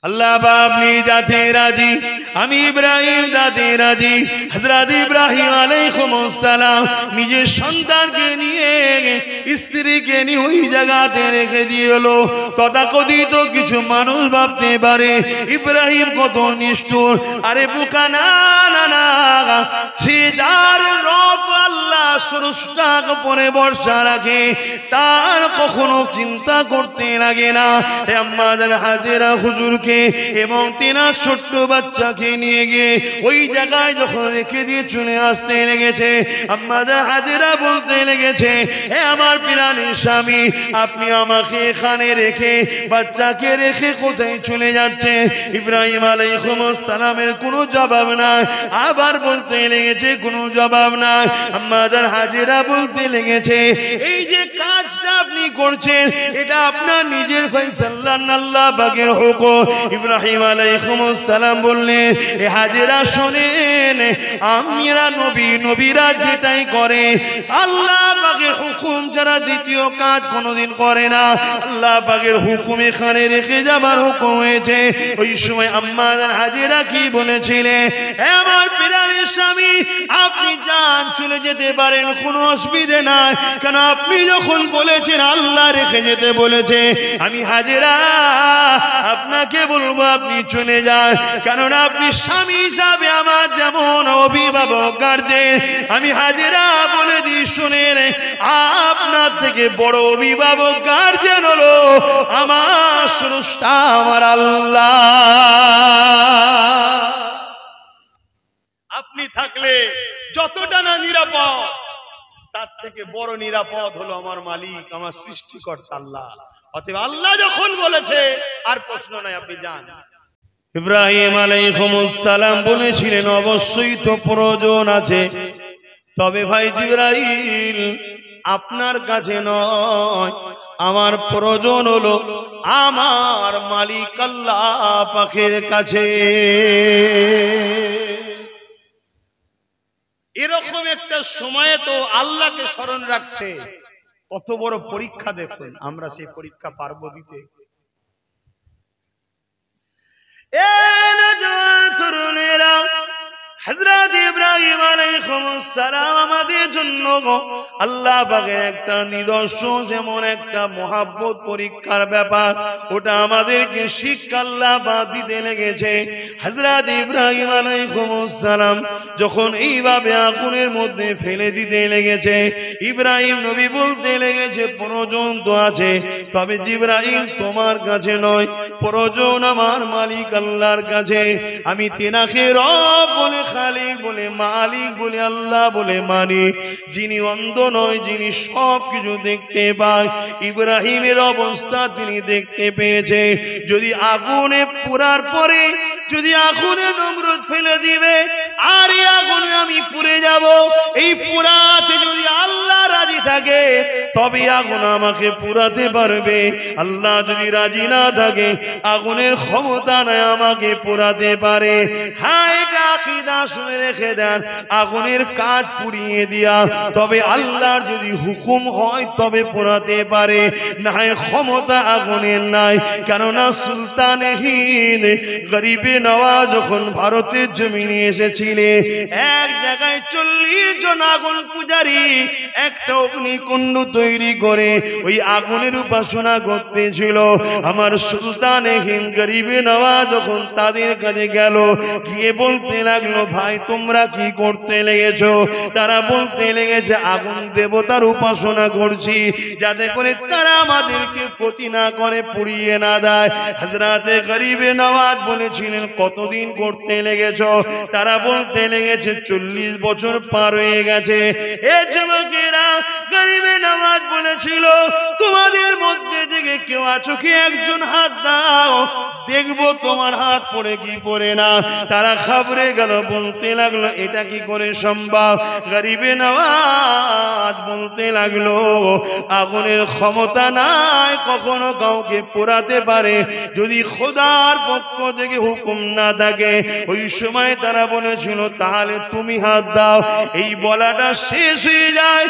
আল্লাহ আপনি যাতে রাজি, আমি ইব্রাহিম যাতে রাজি। হযরত ইব্রাহিম আলাইহিস সালাম নিজের সন্তানকে নিয়ে, স্ত্রীকে নিয়ে ওই জায়গাতে রেখে দিয়েলো। তথাকথিত কিছু মানুষ ভাবতে পারে ইব্রাহিম কত নিষ্ঠুর। আরে বোকা, না না না, সে যার রব আল্লাহ স্রষ্টার উপরে ভরসা রাখে তার কখনো চিন্তা করতে লাগে না। আম্মা জান হাজেরা হুজুরকে এবং তিনার ছোট্ট বাচ্চাকে নিয়ে গিয়ে ওই জায়গায় যখন রেখে দিয়ে চলে আসতে লেগেছে, আম্মা জান হাজেরা বলতে লেগেছে, হে আমার প্রাণের স্বামী, আপনি আমাকে এখানে রেখে বাচ্চাকে রেখে কোথায় চলে যাচ্ছে? ইব্রাহিম আলাইহিস সালামের কোনো জবাব নাই। আবার বলতে লেগেছে কোনো জবাব নাই। আম্মা জান হাজেরা বলতে লেগেছে, এই যে কাজটা আপনি করছেন এটা আপনার নিজের ফয়সালা না আল্লাহ পাকের হুকুম? ইব্রাহিম আলাইহিস সালাম বললেন, এ হাজেরা শোনেন, আমরা নবীরা যেটাই করে আল্লাহ পাকের হুকুম ছাড়া দ্বিতীয় কাজ কোনোদিন করে না। আল্লাহ পাকের হুকুম এখানে রেখে যাবার হুকুম হয়েছে। ওই সময় আম্মা জান হাজেরা কি বলেছিলেন, হে আমার প্রাণের স্বামী, আপনি যান, চলে যেতে পারেন, কোনো অসুবিধা নাই। কেন আপনি যখন বলেছেন আল্লাহ রেখে যেতে বলেছে, আমি হাজেরা আপনাকে বলবো আপনি চলে যান। কেননা আপনি স্বামী হিসাবে আমার যেমন অভিভাবক গার্জেন, আমি হাজেরা বলে দিই শুনেন, আপনার থেকে বড় অভিভাবক গার্জেন হলো আমার স্রষ্টা, আমার আল্লাহ। আপনি থাকলে যতটা না নিরাপদ, তার থেকে বড় নিরাপদ হলো আমার মালিক, আমার সৃষ্টিকর্তা আল্লাহ। অতএব আল্লাহ যখন বলেছে আর প্রশ্ন নাই, আপনি যান। ইব্রাহিম আলাইহিস সালাম বলেছিলেন, অবশ্যই তো প্রয়োজন আছে, তবে ভাই জিবরাইল আপনার কাছে নয়, আমার প্রয়োজন হলো আমার মালিক আল্লাহ পাকের কাছে। এরকম একটা সময়ে তো আল্লাহকে স্মরণ রাখছে, কত বড় পরীক্ষা দেখুন, আমরা সেই পরীক্ষা পারবো দিতে? তরুণেরা, হযরত ইব্রাহিম আলাইহিস সালাম আমাদের জন্য আল্লাহ পাকের একটা নিদর্শন, যেমন একটা মহাব্বত পরীক্ষার ব্যাপার, ওটা আমাদেরকে শিক্ষা আল্লাহ পাক দিতে লেগেছে। হযরত ইব্রাহিম আলাইহিস সালাম যখন এইভাবে আগুনের মধ্যে ফেলে দিতে লেগেছে, ইব্রাহিম নবী বলতে লেগেছে, প্রয়োজন তো আছে, তবে জিবরাইল তোমার কাছে নয়, প্রয়োজন আমার মালিক আল্লাহর কাছে। আমি তেনাকে রব বলে, খালিক বলে, মালিক বলে, আল্লাহ বলে মানি, যিনি অন্ধ নয়, যিনি সব কিছু দেখতে পায়। ইব্রাহিমের অবস্থা তিনি দেখতে পেয়েছে। যদি আগুনে পুরার পরে যদি আগুনে নমরুদ ফেলে দিবে আর এই আগুনে আমি পুড়ে যাব, এই পুরাতে যদি আল্লাহ রাজি থাকে তবে আগুন আমাকে পুরাতে পারবে। আল্লাহ যদি রাজি না থাকে আগুনের ক্ষমতা নাই আমাকে পুরাতে পারে। হ্যাঁ, এটা আকীদা শুনে রেখে দেন, আগুনের কাঠ পুড়িয়ে দিয়া তবে আল্লাহর যদি হুকুম হয় তবে পুরাতে পারে, না হয় ক্ষমতা আগুনের নাই। কেননা সুলতানে হিন্দ গরিবে নওয়াজ যখন ভারতের জমিনে এসেছিলেন, এক জায়গায় 40 জন আগুন পূজারী একটা অগ্নিকুণ্ড তৈরি করে ওই আগুনের উপাসনা করতেছিল। আমার সুলতানে হিন্দ গরিবে নওয়াজ যখন তাদের কাছে গেল, গিয়ে বলতে লাগলো, ভাই তোমরা কি করতে লেগেছো? তারা বলতে লেগেছে, আগুন দেবতার উপাসনা করছি, যাতে করে তারা আমাদেরকে ক্ষতি না করে, পুড়িয়ে না দেয়। হযরতে গরিবে নওয়াজ বলেছিলেন, কতদিন করতে লেগেছো? তারা বলতে লেগেছে 40 বছর পার হয়ে গেছে। এ যুবকেরা, গরিবে নওয়াজ বলেছিল, তোমাদের মধ্যে থেকে কেউ আছো কি? একজন হাত দাও, দেখবো তোমার হাত পড়ে কি পড়ে না। তারা ঘাবড়ে গেল, বলতে লাগলো, এটা কি করে সম্ভব? গরিবে নওয়াজ বলতে লাগলো, আগুনের ক্ষমতা নাই কখনো কাউকে পোড়াতে পারে যদি খোদার পক্ষ থেকে হুকুম না থাকে। ওই সময় তারা বলেছিল, তাহলে তুমি হাত দাও। এই বলাটা শেষ হয়ে যায়,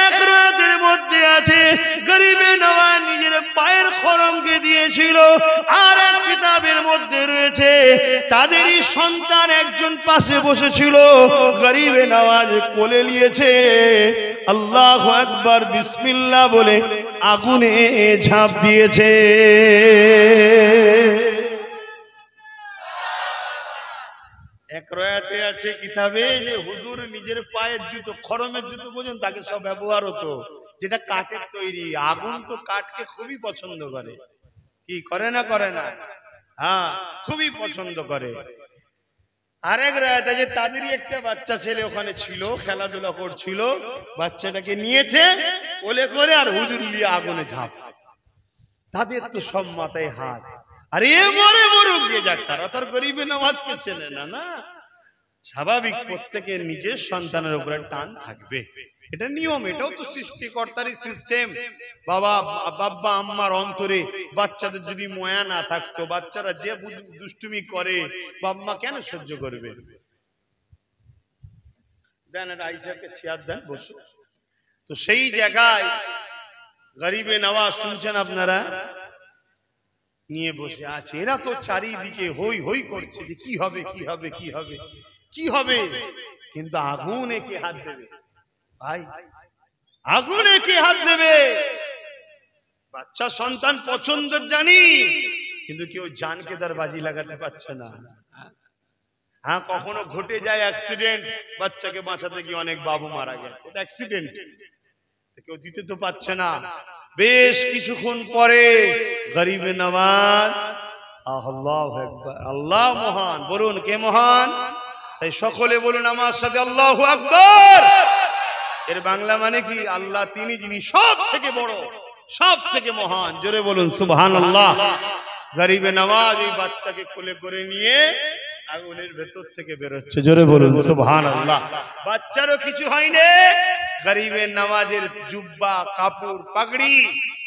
এক এক রাতের মধ্যে আছে গরিবে নওয়াজ নিজের পায়ের খরমকে দিয়েছিল। আর এক কিতাবের মধ্যে রয়েছে তাদেরই সন্তান একজন পাশে বসেছিল, গরিবে নওয়াজ কোলে নিয়েছে, আল্লাহু আকবার বিসমিল্লাহ বলে আগুনে ঝাঁপ দিয়েছে। এক রয়াতে আছে কিতাবে যে হুজুর নিজের পায়ের জুতো, খরমের জুতো বোঝেন, তাকে সব ব্যবহার হতো, যেটা কাঠের তৈরি। আগুন তো কাঠকে খুবই পছন্দ করে, কি করে না করে না? হ্যাঁ, খুবই পছন্দ করে। আরেক রাত আছে তাদেরই একটা বাচ্চা ছেলে ওখানে ছিল, খেলাধুলা করছিল, বাচ্চাটাকে নিয়েছে কোলে করে আর হুজুর নিয়ে আগুনে ঝাঁপ। তাদের তো সব মাথায় হাত, আরে মরে মরুক গিয়ে যাক, তারা তার গরিবে নওয়াজকে চেনে না। না, স্বাভাবিক প্রত্যেকের নিজের সন্তানের উপরে টান থাকবে, এটা নিয়ম, এটাও তো সৃষ্টিকর্তারই সিস্টেম। বাবা আম্মার অন্তরে বাচ্চাদের যদি মায়া না থাকতো, বাচ্চারা যে দুষ্টুমি করে বাবা কেন সহ্য করবে? দেন এটা আইসাকে চেয়ার দেন, বসো। তো সেই জায়গায় গরিবে নওয়াজ শুনছেন আপনারা, নিয়ে বসে আছে। এরা তো চারিদিকে হই হই করছে যে কি হবে কি হবে কি হবে কি হবে, কিন্তু আগুনে কে হাত দেবে ভাই? আগুনে কে হাত দেবে? বাচ্চা সন্তান পছন্দের জানি, কিন্তু কেউ জানকে তার বাজি লাগাতে পারছে না। হ্যাঁ, কখনো ঘটে যায় অ্যাক্সিডেন্ট, বাচ্চাকে বাঁচাতে গিয়ে অনেক বাবু মারা গেছে, অ্যাক্সিডেন্ট, কেউ দিতে তো পারছে না। বেশ কিছুক্ষণ পরে গরিবে নওয়াজ, আল্লাহু আকবার, আল্লাহ মহান, বলুন কে মহান? তাই সকলে বলুন আমার সাথে আল্লাহু আকবার। এর বাংলা মানে কি? আল্লাহ তিনি যিনি সব থেকে বড়, সব থেকে মহান। জোরে বলুন সুবহানাল্লাহ। গরিবে নওয়াজ এই বাচ্চাকে কোলে করে নিয়ে আগুনের ভেতর থেকে বেরোচ্ছে, জোরে বলুন সুবহানাল্লাহ। বাচ্চারও কিছু হয়নি, গরিবে নওয়াজের জুব্বা, কাপড়, পাগড়ি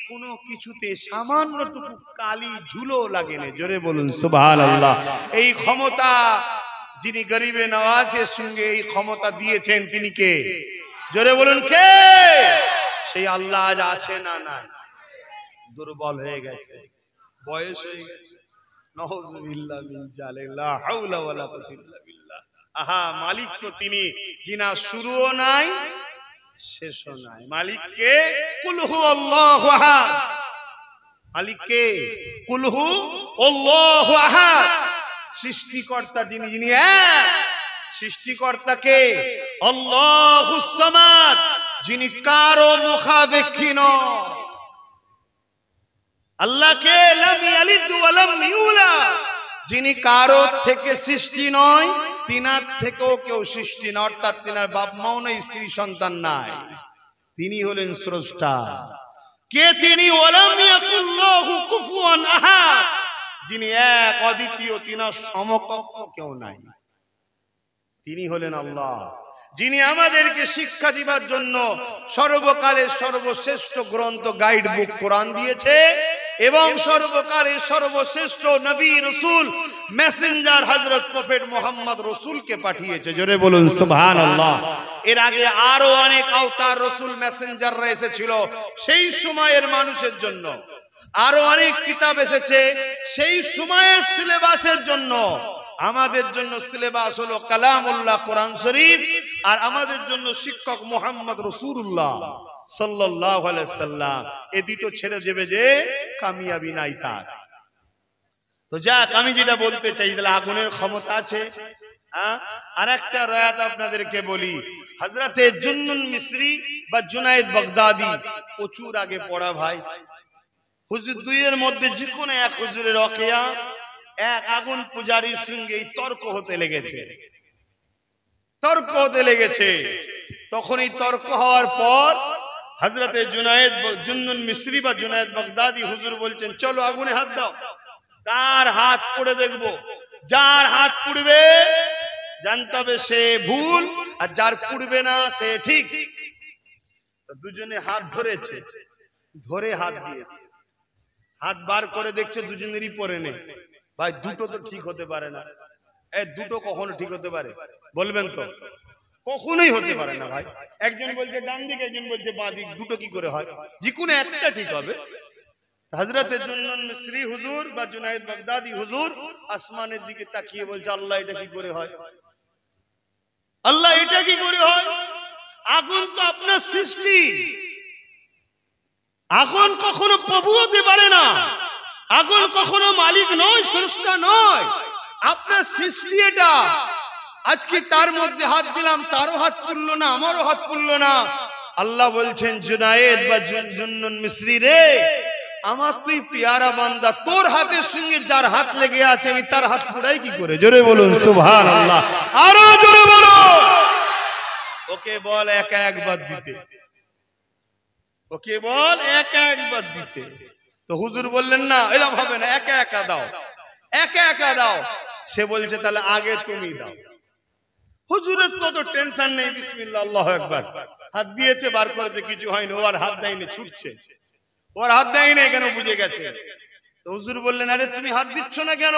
কোনো কিছুতে সামান্যটুকু কালি ঝুলো লাগেনি, জোরে বলুন সুবহানাল্লাহ। এই ক্ষমতা যিনি গরিবে নওয়াজের সঙ্গে এই ক্ষমতা দিয়েছেন তিনি কে? জোরে বলুন কে? সেই আল্লাহ আজ আছে না নাই? দুর্বল হয়ে গেছে, বয়স হয়ে গেছে। নাউযুবিল্লাহ মিন জালিক, লা হাওলা ওয়ালা কুওয়াতা ইল্লা বিল্লাহ। আহা, মালিক তো তিনি যিনা শুরুও নাই শেষও নাই। মালিক কে? কুল হু আল্লাহু আহাদ। মালিক কে? কুল হু আল্লাহু আহাদ। সৃষ্টিকর্তা যিনি, যিনি এক। সৃষ্টিকর্তা কে? আল্লাহুস সামাদ, যিনি কারো মুখাপেক্ষী নন। আল্লাহকে লাম ইয়ালিদ ওয়া লাম ইউলাদ, যিনি কারো থেকে সৃষ্টি নয়, তিনার থেকেও কেউ সৃষ্টি নয়, অর্থাৎ তিনার বাপ মাও নাই, স্ত্রী সন্তান নাই। তিনি হলেন স্রষ্টা। কে তিনি? ওয়ালাম ইয়াকুল্লাহু কুফুয়ান আহাদ, যিনি এক অদ্বিতীয়, তিনার সমকক্ষ কেউ নাই। তিনি হলেন আল্লাহ, যিনি আমাদেরকে শিক্ষা দিবার জন্য সর্বকালের সর্বশ্রেষ্ঠ গ্রন্থ, গাইড বুক কোরআন দিয়েছে, এবং সর্বকালের সর্বশ্রেষ্ঠ নবী, রাসূল, মেসেঞ্জার হযরত প্রফেট মুহাম্মদ রাসূলকে পাঠিয়েছে। জোরে বলুন সুবহানাল্লাহ। এর আগে আরো অনেক আওতার রাসূল, মেসেঞ্জাররা এসেছিল সেই সময়ের মানুষের জন্য। আরো অনেক কিতাব এসেছে সেই সময়ের সিলেবাসের জন্য। আমাদের জন্য সিলেবাস হলো কালামুল্লাহ, কোরআন শরীফ, আর আমাদের জন্য শিক্ষক মুহাম্মদ রাসূলুল্লাহ সাল্লাল্লাহু আলাইহি সাল্লাম। এই দুটো ছেড়ে যাবে যে কামিয়াবি নাই তার। তো যাক, আমি যেটা বলতে চাই, তাহলে আগুনের ক্ষমতা আছে। আর একটা রায়াত আপনাদেরকে বলি, হযরতে জুন্নুন মিসরি বা জুনায়েদ বাগদাদি, প্রচুর আগে পড়া ভাই। হুজুর দুইয়ের মধ্যে যে কোনো এক হুজুরের ওয়াকিয়া, এক আগুন পূজারীর সঙ্গে তর্ক হতে লেগেছে, তর্ক হতে লেগেছে। তখন এই তর্ক হওয়ার পর হযরতে জুন্নুন মিসরি বা জুনায়েদ বাগদাদি হুজুর বলছেন, চলো আগুনে হাত দাও, কার হাত পুড়ে দেখবো। যার হাত পুড়বে জানতে হবে সে ভুল, আর যার পুড়বে না সে ঠিক। দুজনে হাত ধরেছে, ধরে হাত দিয়েছে, হাত বার করে দেখছে দুজনেরই পরে নেই। ভাই, দুটো তো ঠিক হতে পারে না। দুটো কখনো ঠিক হতে পারে? বলবেন তো? কখনোই হতে পারে না ভাই। একজন বলছে ডান দিক, একজন বলছে বাঁ দিক, দুটো কি করে হয়? যে কোনো একটা ঠিক হবে। হযরত জুন্নুন মিসরি হুজুর বা জুনায়েদ বাগদাদি হুজুর আসমানের দিকে তাকিয়ে বলছে আল্লাহ এটা কি করে হয়? আল্লাহ এটা কি করে হয়? আগুন তো আপনার সৃষ্টি, আগুন কখনো প্রভু হতে পারে না, আগুন কখনো মালিক নয়, স্রষ্টা নয়, আপনার সৃষ্টি এটা। আজকে তার মধ্যে হাত দিলাম, তারও হাত পুড়লো না, আমারও হাত পুড়লো না। আল্লাহ বলছেন জুনায়েদ বা জুন্নুন মিসরি রে, আমার তুই পেয়ারা বান্দা, তোর হাতের সঙ্গে যার হাত লেগে আছে আমি তার হাত পুড়াই কি করে? জোরে বলুন সুবহানাল্লাহ, আরো জোরে বলুন। ওকে বল একা একবার দিতে, ওকে বল একা একবার দিতে। তো হুজুর বললেন না এরকম হবে না, একা একা দাও, একা একা দাও। সে বলছে তাহলে আগে তুমি দাও। হুজুরের তো টেনশন নেই, বিসমিল্লাহ আল্লাহু আকবার, হাত দিয়েছে, বার করেছে, কিছু হয়নি, ও আর হাত দেয়নি, ছুটছে, ওর হাত দেয়নি, কেন? বুঝে গেছে। তো হুজুর বললেন আরে তুমি হাত দিচ্ছ না কেন?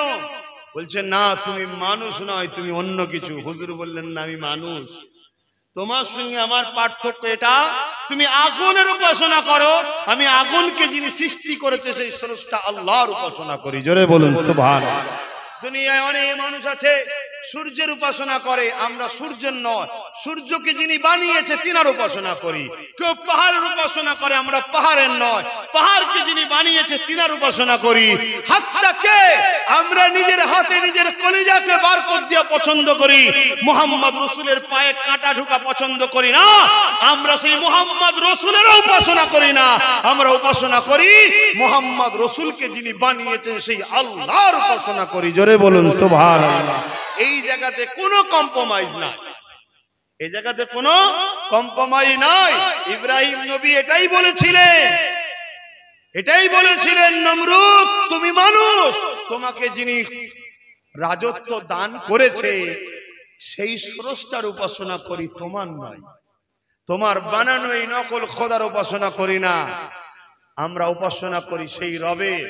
বলছে না তুমি মানুষ নয়, তুমি অন্য কিছু। হুজুর বললেন না আমি মানুষ, তোমার সঙ্গে আমার পার্থক্য এটা, তুমি আগুনের উপাসনা করো, আমি আগুনকে যিনি সৃষ্টি করেছে সেই স্রষ্টা আল্লাহর উপাসনা করি। জোরে বলুন সুবহানাল্লাহ। দুনিয়ায় অনেক মানুষ আছে সূর্যের উপাসনা করে, আমরা সূর্যের নয়, সূর্যকে যিনি বানিয়েছে তিনার উপাসনা করি। কেউ পাহাড়ের উপাসনা করে, আমরা পাহাড়ের নয়, পাহাড়কে যিনি বানিয়েছে তিনার উপাসনা করি। হাতটাকে আমরা নিজের হাতে নিজের কলিজাকে বার করে দিয়া পছন্দ করি, মুহাম্মদ রাসূলের পায়ে কাঁটা ঢোকা পছন্দ করি না। আমরা সেই মুহাম্মদ রাসূলের উপাসনা করি না, আমরা উপাসনা করি মুহাম্মদ রাসূলকে যিনি বানিয়েছেন সেই আল্লাহর উপাসনা করি। জোরে বলুন সুবহানাল্লাহ। এই জায়গাতে কোনো কম্প্রোমাইজ নাই, এই জায়গাতে কোনো কম্প্রোমাইজ নাই। ইব্রাহিম নবী এটাই বলেছিলেন, এটাই বলেছিলেন, নমরুদ তুমি মানুষ, তোমাকে যিনি রাজত্ব দান করেছে সেই স্রষ্টার উপাসনা করি, তোমার নয়, তোমার বানানো এই নকল খোদার উপাসনা করি না, আমরা উপাসনা করি সেই রবের।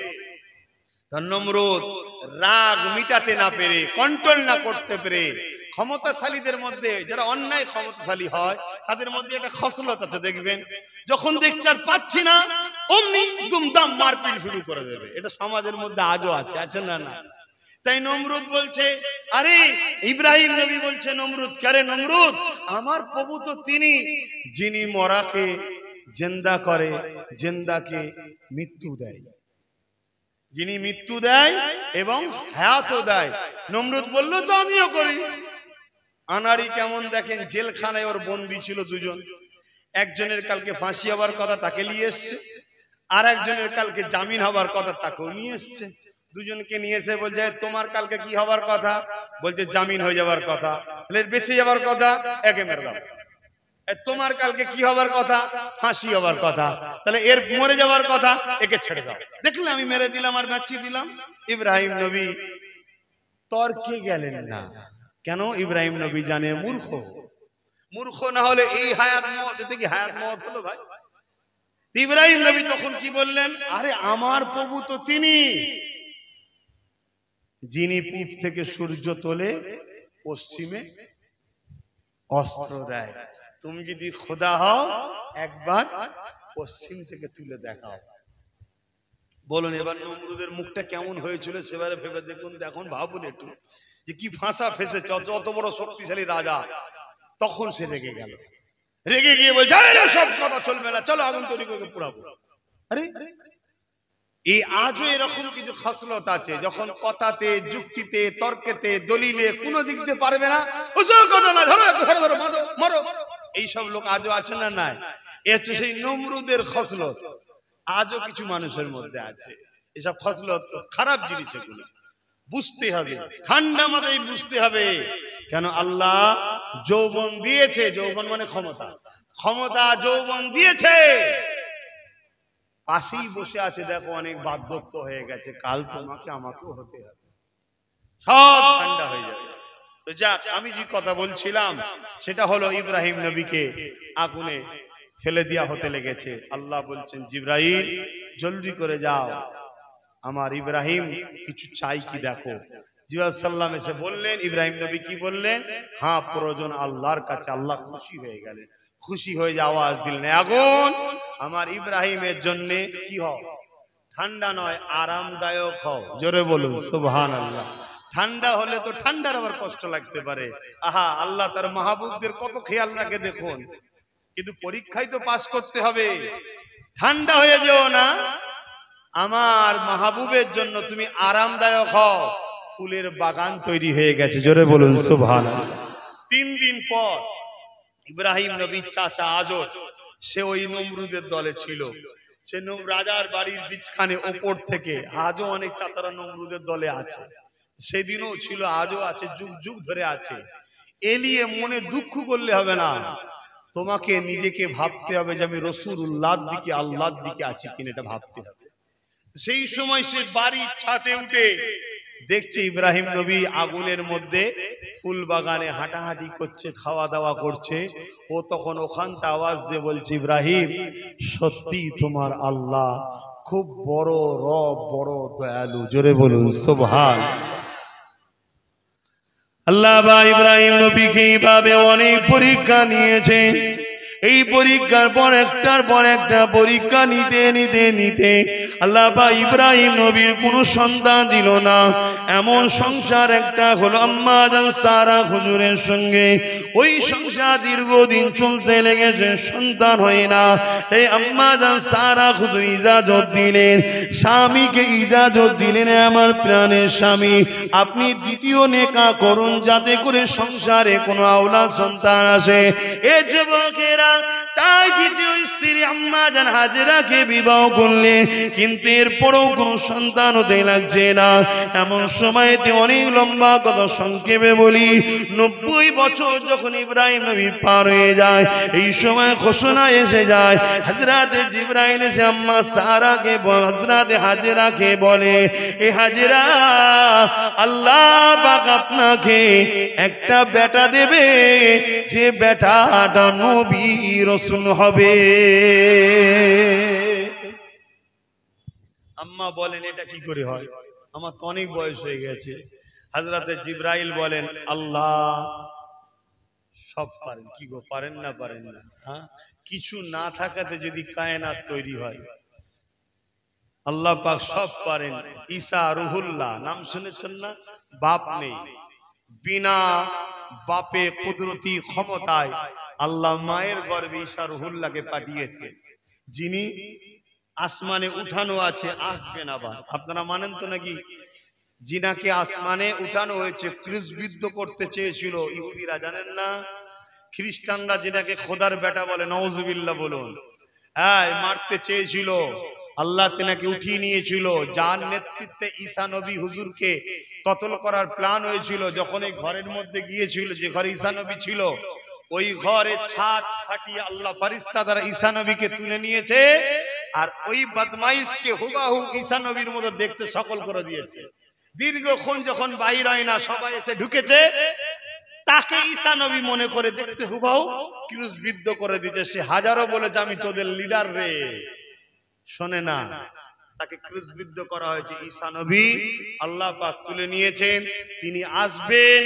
নমরুদ রাগ মিটাতে না পেরে, কন্ট্রোল না করতে পেরে, ক্ষমতাশালীদের মধ্যে যারা অন্যায় ক্ষমতাশালী হয় তাদের মধ্যে একটা খসলত আছে, দেখবেন যখন দেখছে আর পাচ্ছি না অমনি দুমদাম মারপিট শুরু করে দেবে। এটা সমাজের মধ্যে আজও আছে, আছে না? না। তাই নমরুদ বলছে, আরে ইব্রাহিম নবী বলছে নমরুদ, আরে নমরুদ আমার প্রভু তো তিনি যিনি মরাকে জিন্দা করে, জিন্দাকে মৃত্যু দেয়, যিনি মৃত্যু দেয় এবং হায়াতও দেয়। নমরুদ বলল তো আমিও করি। আনারি কেমন দেখেন, জেলখানায় ওর বন্দী ছিল দুজন, একজনের কালকে ফাঁসি হবার কথা তাকে নিয়ে এসছে, আর একজনের কালকে জামিন হবার কথা তাকেও নিয়ে এসছে। দুজনকে নিয়ে এসে বলছে তোমার কালকে কি হবার কথা? বলছে জামিন হয়ে যাবার কথা। বেঁচে যাবার কথা, একে মেরে দাও। তোমার কালকে কি হবার কথা? ফাঁসি হবার কথা। তাহলে এর মরে যাবার কথা, একে ছেড়ে দাও। দেখলে আমি মেরে দিলাম আর বাঁচিয়ে দিলাম। ইব্রাহিম নবী তর্কে গেলেন না, কেন? ইব্রাহিম নবী জানে মূর্খ, মূর্খ না হলে এই হায়াত মওত, এতে কি হায়াত মওত হলো ভাই? ইব্রাহিম নবী তখন কি বললেন, আরে আমার প্রভু তো তিনি যিনি পূব থেকে সূর্য তোলে, পশ্চিমে অস্ত্র দেয়। তুমি যদি খোদা হও একবার পশ্চিম থেকে তুলে দেখাও। বলুন এবার নমরুদের মুখটা কেমন হয়েছিল সেবারে ভেবে দেখুন, এখন ভাবুন একটু যে কি ভাষা ফেসেছে, অত বড় শক্তিশালী রাজা। তখন সে রেগে গেল, রেগে গিয়ে বলছে সব কথা চলবে না, চলো আগুন তৈরি করে পোড়াবো। আরে এই আজও এরকম কিছু খসলত আছে, যখন কথাতে, যুক্তিতে, তর্কেতে, দলিলে কোনো দিক দিয়ে পারবে না, ওসব কথা না, ধরো ধরো ধরো, মারো মারো, এইসব লোক আজও আছে না? নাই। এ হচ্ছে সেই নমরুদের খসলত, আজও কিছু মানুষের মধ্যে আছে। এসব খসলত খারাপ জিনিস, এগুলো বুঝতে হবে, ঠান্ডা মাথায় বুঝতে হবে। কেন? আল্লাহ যৌবন দিয়েছে, যৌবন মানে ক্ষমতা, ক্ষমতা যৌবন দিয়েছে, পাশেই বসে আছে, দেখো অনেক বার্ধক্য হয়ে গেছে, কাল তোমাকে আমাকেও হতে হবে, সব ঠান্ডা হয়ে যাবে। তো যাক, আমি যে কথা বলছিলাম সেটা হলো ইব্রাহিম নবীকে আগুনে ফেলে দেওয়া হতে লেগেছে। আল্লাহ বলছেন জিবরাইল জলদি করে যাও, আমার ইব্রাহিম কিছু চাই কি দেখো। জিবরাইল সাল্লাম এসে বললেন, ইব্রাহিম নবী কি বললেন? হ্যাঁ, প্রয়োজন আল্লাহর কাছে। আল্লাহ খুশি হয়ে গেলেন। খুশি হয়ে যে আওয়াজ দিলেন, এখন আমার ইব্রাহিমের জন্য কি হও? ঠান্ডা নয়, আরামদায়ক হও। জোরে বলুন সুবহানাল্লাহ। ঠান্ডা হলে তো ঠান্ডার আবার কষ্ট লাগতে পারে। আহা, আল্লাহ তার মাহবুবদের কত খেয়াল রাখে দেখুন। কিন্তু পরীক্ষায় তো পাস করতে হবে। ঠান্ডা হয়ে যেও না, আমার মাহবুবের জন্য তুমি আরামদায়ক হও। ফুলের বাগান তৈরি হয়ে গেছে। জোরে বলুন সুবহানাল্লাহ। 3 দিন পর ইব্রাহিম নবীর চাচা আজর, সে ওই নমরুদের দলে ছিল। সে রাজার বাড়ির বিছখানে ওপর থেকে, আজও অনেক চাচারা নমরুদের দলে আছে, সেদিনও ছিল, আজও আছে, যুগ যুগ ধরে আছে। এলিয়ে মনে দুঃখ করলে হবে না, তোমাকে নিজেকে ভাবতে হবে যে আমি রাসূলুল্লাহর দিকে, আল্লাহর দিকে আছি কিনা, এটা ভাবতে হবে। সেই সময় সে বাড়ির ছাদে উঠে দেখছে ইব্রাহিম নবী আগুনের মধ্যে ফুল বাগানে হাঁটাহাঁটি করছে, খাওয়া দাওয়া করছে। ও তখন ওখানটা আওয়াজ দিয়ে বলছে, ইব্রাহিম, সত্যি তোমার আল্লাহ খুব বড় রব, বড় দয়ালু। জোরে বলুন সুবহান। আল্লাহ বা ইব্রাহিম নবীকে এইভাবে অনেক পরীক্ষা নিয়েছে। এই পরীক্ষার পর একটার পর একটা পরীক্ষা নিতে নিতে নিতে আল্লাহ বা ইব্রাহিম নবীর কোনো সন্তান দিল না। এমন সংসার একটা হলো আম্মা জান সারা হুজুরের সঙ্গে। ওই সংসার দীর্ঘদিন চলতে লেগেছে, সন্তান হয় না। এই আম্মা জান সারা হুজুর ইজাজত দিলেন, স্বামীকে ইজাজত দিলেন, আমার প্রাণের স্বামী, আপনি দ্বিতীয় নেকা করুন যাতে করে সংসারে কোনো আওলাদ সন্তান আসে। এ যুবকেরা তাই দ্বিতীয় স্ত্রী আম্মা জান হাজেরাকে বিবাহ করলেন, কিন্তু এরপরও কোনো সন্তান হতে লাগছে না। এমন সময়তে অনেক লম্বা কথা সংক্ষেপে বলি, 90 বছর যখন ইব্রাহিম নবী পার হয়ে যায়, এই সময় ঘোষণা এসে যায়, হযরতে জিবরাইল এসে আম্মা সারাকে, হযরতে হাজেরাকে বলে, এ হাজেরা, আল্লাহ পাক আপনাকে একটা বেটা দেবে, যে বেটাটা নবী রাসূল হবে। আম্মা বলেন, এটা কি করে হয়? আমার তো অনেক বয়স হয়ে গেছে। হযরতে জিবরাইল বলেন, আল্লাহ সব পারেন। কি গো, পারেন না? পারেন না? হ্যাঁ, কিছু না থাকাতে যদি কায়নাত তৈরি হয়, আল্লাহ পাক সব পারেন। ঈসা রুহুল্লাহ নাম শুনেছেন না? বাপ নেই, বিনা বাপে কুদরতি ক্ষমতায় আল্লাহ মায়ের গর্ভে ঈসা রুহুল্লাহকে পাঠিয়েছে, যিনি আসমানে উঠানো আছে, আসবেন আবার। আপনারা মানেন তো নাকি? যিনাকে আসমানে উঠানো হয়েছে, ক্রুশবিদ্ধ করতে চেয়েছিল ইহুদিরা, জানেন না? খ্রিস্টানরা যিনাকে খোদার বেটা বলে, নাউজুবিল্লাহ বলুন, হ্যাঁ, মারতে চেয়েছিল, আল্লাহ তেনাকে উঠিয়ে নিয়েছিল। যার নেতৃত্বে ঈসা নবী হুজুরকে কতল করার প্ল্যান হয়েছিল, যখন এই ঘরের মধ্যে গিয়েছিল, যে ঘরে ঈসা নবী ছিল, ওই ঘরে ছাদ ফাটিয়ে আল্লাহ ফারিস্তা দ্বারা ঈসা নবীকে তুলে নিয়েছে, আর ওই বদমাইশকে হুবাহু ঈসা নবীর মতো দেখতে সকল করে দিয়েছে। দীর্ঘক্ষণ যখন বাইর হয় না, সবাই এসে ঢুকেছে, তাকে ঈসা নবী মনে করে দেখতে হুবাহু ক্রুশবিদ্ধ করে দিতে। সে হাজারো বলেছে, আমি তোদের লিডার রে, শোনে না, তাকে ক্রুশবিদ্ধ করা হয়েছে। ঈসা নবী আল্লাহ পাক তুলে নিয়েছেন, তিনি আসবেন,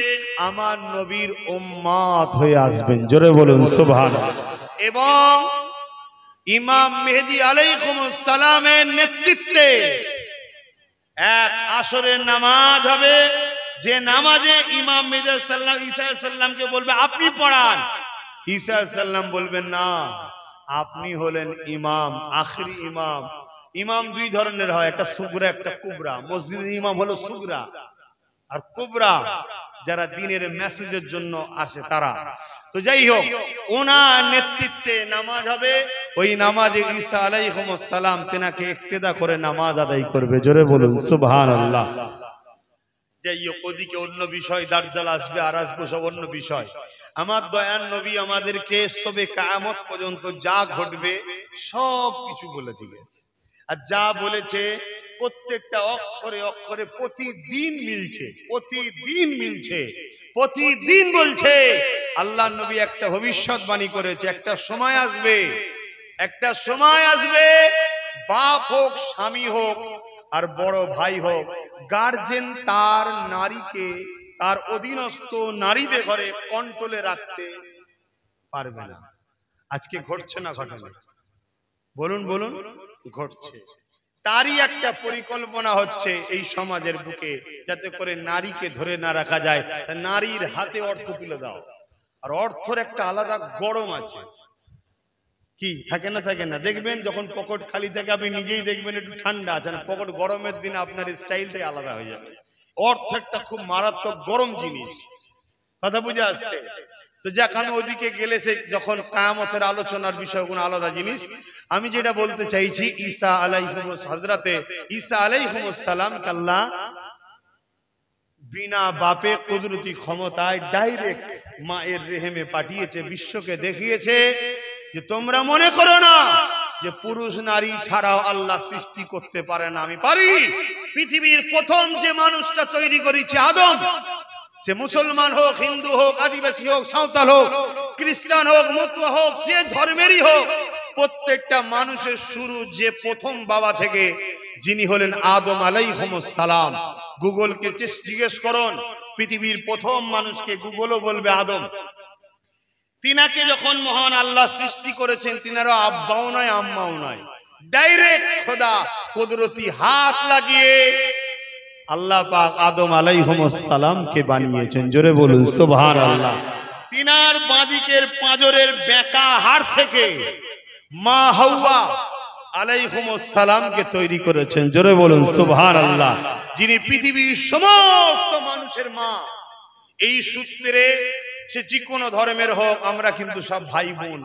আমার নবীর উম্মত হয়ে আসবেন। জোরে বলুন সুবহানাল্লাহ। এবং ইমাম মেহেদী আলাইহিস সালামের নেতৃত্বে এক আসরের নামাজ হবে, যে নামাজে ইমাম মেহেদী সাল্লাল্লাহু ঈসা আলাইহিস সালামকে বলবে, আপনি পড়ান। ঈসা আলাইহিস সালাম বলবেন, না, আপনি হলেন ইমাম, আখরি ইমাম। ইমাম দুই ধরনের হয়, একটা সুগরা, একটা কুবরা। মসজিদের ইমাম হলো সুগরা, আর কুবরা যারা দিনের মেসেজের জন্য আসে তারা। তো যাই হোক, ওনার নেতৃত্বে নামাজ হবে। ওই নামাজে ঈসা আলাইহিস সালাম তেনাকে ইক্তেদা করে নামাজ আদায় করবে। জোরে বলুন সুবহানাল্লাহ। যাই হোক, ওদিকে অন্য বিষয়, দাজ্জাল আসবে আর আসবে, সব অন্য বিষয়। আমার দয়ার নবী আমাদেরকে সবে কিয়ামত পর্যন্ত যা ঘটবে সব কিছু বলে দিয়েছে, আর যা বলেছে প্রত্যেকটা অক্ষরে অক্ষরে প্রতিদিন মিলছে, প্রতিদিন মিলছে, প্রতিদিন বলছে। আল্লাহ নবী একটা ভবিষ্যৎবাণী করেছে, একটা সময় আসবে, একটা সময় আসবে, বাপ হোক, স্বামী হোক, আর বড় ভাই হোক, গার্জেন তার নারীকে, তার অধীনস্থ নারীদের ঘরে কন্ট্রোলে রাখতে পারবে না। আজকে ঘটছে না ঘটনা? বলুন বলুন, ঘটছে। তারই একটা পরিকল্পনা হচ্ছে এই সমাজের বুকে, যাতে করে নারীকে ধরে না রাখা যায়। নারীর হাতে অর্থ তুলে দাও। আর অর্থের একটা আলাদা গরম আছে, কি থাকে না থাকে না, দেখবেন যখন পকেট খালি থাকে আপনি নিজেই দেখবেন একটু ঠান্ডা আছে, পকেট গরমের দিন আপনার স্টাইলটাই আলাদা হয়ে যাবে। অর্থ একটা খুব মারাত্মক গরম জিনিস, কথা বুঝে আসছে তো? যাক, আমি ওদিকে গেলে সে যখন কিয়ামতের আলোচনার বিষয়গুলো আলাদা জিনিস। আমি যেটা বলতে চাইছি, ঈসা আলাইহিস হযরতে ঈসা আলাইহিস সালাম আল্লাহ বিনা বাপে কুদরতি ক্ষমতায় ডাইরেক্ট মায়ের রেহেমে পাঠিয়েছে, বিশ্বকে দেখিয়েছে যে তোমরা মনে করো না যে পুরুষ নারী ছাড়াও আল্লাহ সৃষ্টি করতে পারে না, আমি পারি। পৃথিবীর প্রথম যে মানুষটা তৈরি করেছে আদম, সে মুসলমান হোক, হিন্দু হোক, আদিবাসী হোক, সাঁওতাল হোক, খ্রিস্টান হোক, মতুয়া হোক, যে ধর্মেরই হোক, প্রত্যেকটা মানুষের শুরু যে প্রথম বাবা থেকে, যিনি হলেন আদম আলাইহিস সালাম। গুগলকে জিজ্ঞেস করুন, পৃথিবীর প্রথম মানুষকে, গুগলও বলবে আদম। তিনাকে যখন মহান আল্লাহ সৃষ্টি করেছেন, তিনারও আব্বাও নয় আম্মাও নয়, ডাইরেক্ট খোদা কুদরতি হাত লাগিয়ে আল্লাহ পাক আদম আলাইহিস সালামকে বানিয়েছেন। জোরে বলুন সুবহানাল্লাহ। তিনার বাঁদিকের পাঁজরের বেঁকা হাড় থেকে মা হাওয়া আলাইহিস সালামকে তৈরি করেছেন। জোরে বলুন সুবহানাল্লাহ। যিনি পৃথিবীর সমস্ত মানুষের মা। এই সূত্রে সে যে কোনো ধর্মের হোক, আমরা কিন্তু সব ভাই বোন,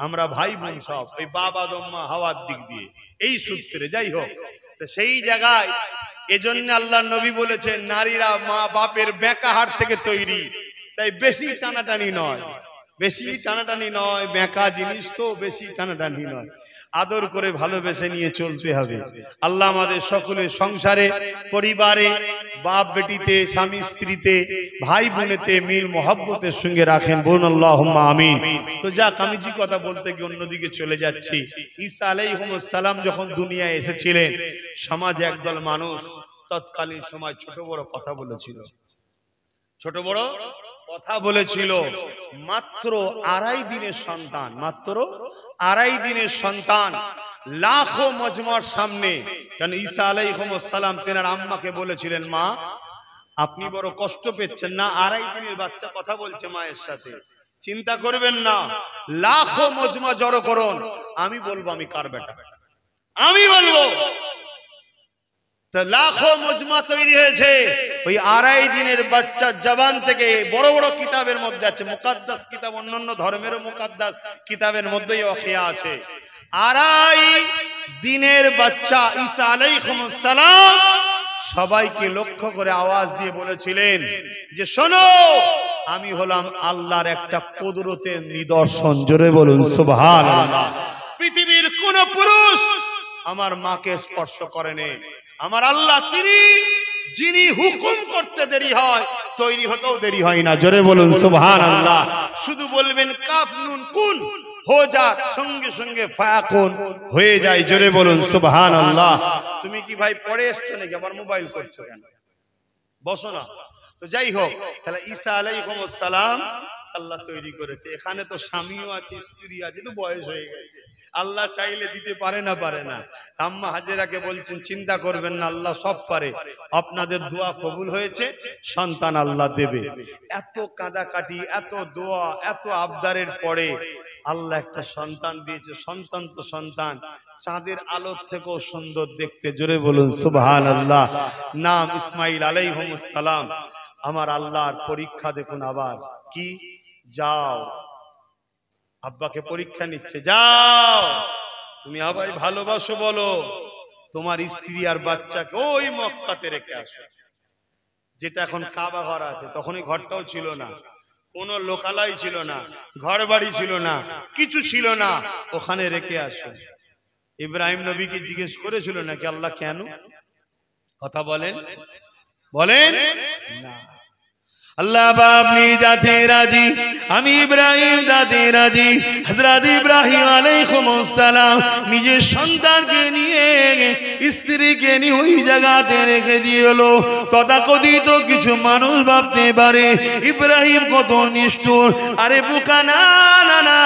আমরা ভাই বোন সব, ওই বাবা আদম মা হাওয়ার দিক দিয়ে, এই সূত্রে। যাই হোক, তো সেই জায়গায় এজন্য আল্লাহ নবী বলেছেন নারীরা মা বাপের বেঁকা হাড় থেকে তৈরি, তাই বেশি টানাটানি নয়, বেশি টানাটানি নয়, বেঁকা জিনিস তো বেশি টানাটানি নয়, আদর করে ভালোবেসে নিয়ে চলতে হবে। আল্লাহ আমাদের সকলের সংসারে, পরিবারে, বাপ বেটিতে, স্বামী স্ত্রীতে, ভাই বোনেতে মিল মহব্বতের সঙ্গে রাখেন। বলুন আল্লাহুম্মা আমিন। তো যাক, আমি যে কথা বলতে গিয়ে অন্যদিকে চলে যাচ্ছি। ঈসা আলাইহিস সালাম যখন দুনিয়ায় এসেছিলেন, সমাজে একদল মানুষ তৎকালীন সময় ছোট বড় কথা বলেছিল, ছোট বড় কথা বলেছিল। মাত্র 2.5 দিনের সন্তান, মাত্র 2.5 দিনের সন্তান, লাখো মজমার সামনে। কারণ ঈসা আলাইহিস সালাম তেনার আম্মাকে বলেছিলেন, মা আপনি বড় কষ্ট পেচ্ছেন না, 2.5 দিনের বাচ্চা কথা বলছে মায়ের সাথে, চিন্তা করবেন না, লাখো মজমা জড়ো করুন, আমি বলবো আমি কার বেটা, আমি বলবো। তো লাখো মজমা তৈরি হয়েছে। ওই 2.5 দিনের বাচ্চার জবান থেকে বড় বড় কিতাবের মধ্যে আছে, মুকাদ্দাস কিতাব, অন্যান্য ধর্মেরও মুকাদ্দাস কিতাবের মধ্যেই ওয়াকিয়া আছে। 2.5 দিনের বাচ্চা ঈসা আলাইহিস সালাম সবাইকে লক্ষ্য করে আওয়াজ দিয়ে বলেছিলেন যে শোনো, আমি হলাম আল্লাহর একটা কুদরতের নিদর্শন। জোরে বলুন সুবহানাল্লাহ। পৃথিবীর কোন পুরুষ আমার মাকে স্পর্শ করেনি। আমার আল্লাহ তিনি, যিনি হুকুম করতে দেরি হয়, তৈরি হতেও দেরি হয় না। জোরে বলুন সুবহানাল্লাহ। শুধু বলবেন কাফ নুন কুন হো যা, সঙ্গে সঙ্গে ফায়াকুন হয়ে যায়। জোরে বলুন সুবহানাল্লাহ। তুমি কি ভাই পড়ে এসছো নাকি, আবার মোবাইল করছো কেন? বসো না। তো যাই হোক, তাহলে ঈসা আলাইহিস সালাম আল্লাহ তৈরি করেছে। এখানে তো স্বামীও আছে, স্ত্রী আছে, তো বয়স হয়ে গেছে, আল্লাহ চাইলে দিতে পারে না, পারে না। আম্মা হাজেরাকে বলছেন চিন্তা করবেন না, আল্লাহ সব পারে, আপনাদের দোয়া কবুল হয়েছে, সন্তান আল্লাহ দেবে। এত কাঁদাকাটি, এত দোয়া, এত আবদারের পরে আল্লাহ একটা সন্তান দিয়েছে। সন্তান তো সন্তান, চাঁদের আলোর থেকেও সুন্দর দেখতে। জোরে বলুন সুবহানাল্লাহ। নাম ইসমাইল আলাইহিস সালাম। আমার আল্লাহর পরীক্ষা দেখুন আবার কি, যাও আব্বাকে পরীক্ষা নিচ্ছে, যাও তুমি আবার ভালোবাসো বলো, তোমার স্ত্রী আর বাচ্চাকে ওই মক্কাতে রেখে আসো, যেটা এখন কাবা ঘর আছে। তখন এই ঘরটাও ছিল না, কোনো লোকালয় ছিল না, ঘর বাড়ি ছিল না, কিছু ছিল না, ওখানে রেখে আসো। ইব্রাহিম নবীকে জিজ্ঞেস করেছিল নাকি আল্লাহ কেন? কথা বলেন, বলেন না। আল্লাহ আপনি যাতে রাজি, আমি ইব্রাহিম যাতে রাজি। হযরত ইব্রাহিম আলাইহিস সালাম নিজের সন্তানকে নিয়ে, স্ত্রীকে নিয়ে ওই জায়গাতে রেখে দিল। তথাকথিত কিছু মানুষ ভাবতে পারে ইব্রাহিম কত নিষ্ঠুর। আরে বোকা, না না না,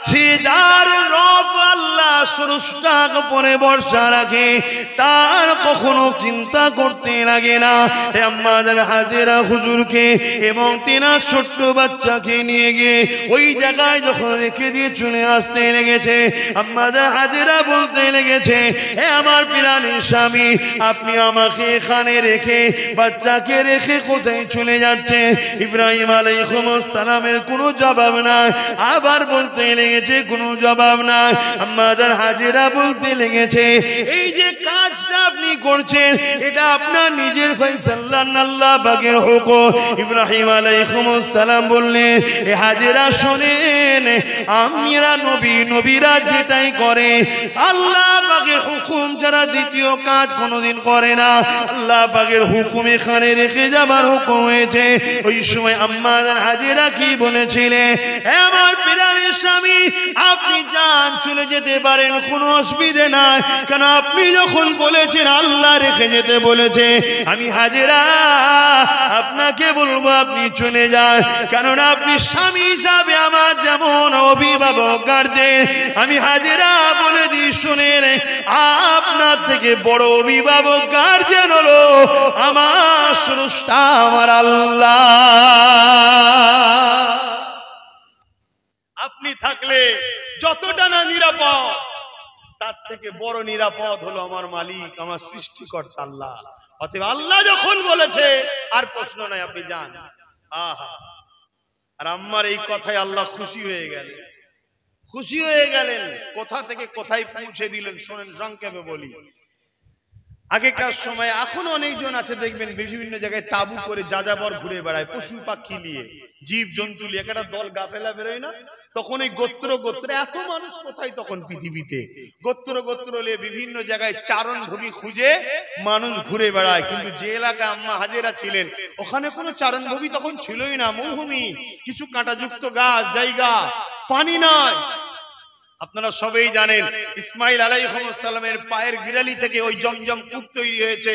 সে যার রব আল্লাহ স্রষ্টার উপরে ভরসা রাখে তার কখনো চিন্তা করতে লাগে না। আম্মা হাজেরা হুজুরকে এবং তিনার ছোট্ট বাচ্চাকে নিয়ে গিয়ে ওই জায়গায় যখন রেখে দিয়ে চলে আসতে লেগেছে, আম্মা হাজেরা বলতে লেগেছে, হে আমার প্রাণের স্বামী, আপনি আমাকে এখানে রেখে বাচ্চাকে রেখে কোথায় চলে যাচ্ছে? ইব্রাহিম আলাইহিস সালামের কোনো জবাব নাই। আবার বলতে লেগেছে কোনো জবাব নাই। আম্মা হাজেরা বলতে লেগেছে, এই যে কাজটা আপনি করছেন এটা আপনার নিজের ফয়সালা না আল্লাহ পাকের হুকুম? ইব্রাহিম আলাইহিস সালাম বললেন, এ হাজেরা শোনেন, আমরা নবীরা যেটাই করে আল্লাহ পাকের হুকুম যারা দ্বিতীয় কাজ কোনোদিন করে না, আল্লাহ পাকের হুকুম এখানে রেখে যাবার হুকুম হয়েছে। ওই সময় আম্মা হাজেরা কি বলেছিলেন, হে আমার প্রাণের স্বামী, আপনি যান, চলে যেতে পারেন, কোনো অসুবিধে নাই। কেন আপনি যখন বলেছেন আল্লাহ রেখে যেতে বলেছে, আমি হাজেরা আপনাকে বলবো আপনি চলে যান। কেননা আপনি স্বামী হিসাবে আমার যেমন অভিভাবক গার্জেন, আমি হাজেরা বলে দিই শুনেন, আপনার থেকে বড় অভিভাবক গার্জেন হলো আমার স্রষ্টা, আমার আল্লাহ। আপনি থাকলে যতটা না নিরাপদ, তার থেকে বড় নিরাপদ হলো আমার মালিক, আমার সৃষ্টিকর্তা আল্লাহ। অতএব আল্লাহ যখন বলেছে আর প্রশ্ন নাই, আপনি যান। আহা, আর আম্মার এই কথায় আল্লাহ খুশি হয়ে গেলেন। কোথা থেকে কোথায় পৌঁছে দিলেন শোনেন, সংক্ষেপে বলি। আগেকার সময়, এখন অনেকজন আছে দেখবেন বিভিন্ন জায়গায় তাবু করে যাযাবর ঘুরে বেড়ায়, পশু পাখি নিয়ে, জীব জন্তু নিয়ে একটা দল গাফেলা বেরোয় না, তখন এই গোত্র এত মানুষ কোথায় তখন পৃথিবীতে, গোত্র নিয়ে বিভিন্ন জায়গায় চারণ ভূমি খুঁজে মানুষ ঘুরে বেড়ায়। কিন্তু যে এলাকায় আম্মা হাজেরা ছিলেন ওখানে কোনো চারণ ভূমি তখন ছিলই না, মরুভূমি, কিছু কাঁটাযুক্ত গাছ, জায়গা, পানি নাই। আপনারা সবাই জানেন ইসমাইল আলাইহিস সালামের পায়ের গিরালি থেকে ওই জমজম কূপ তৈরি হয়েছে।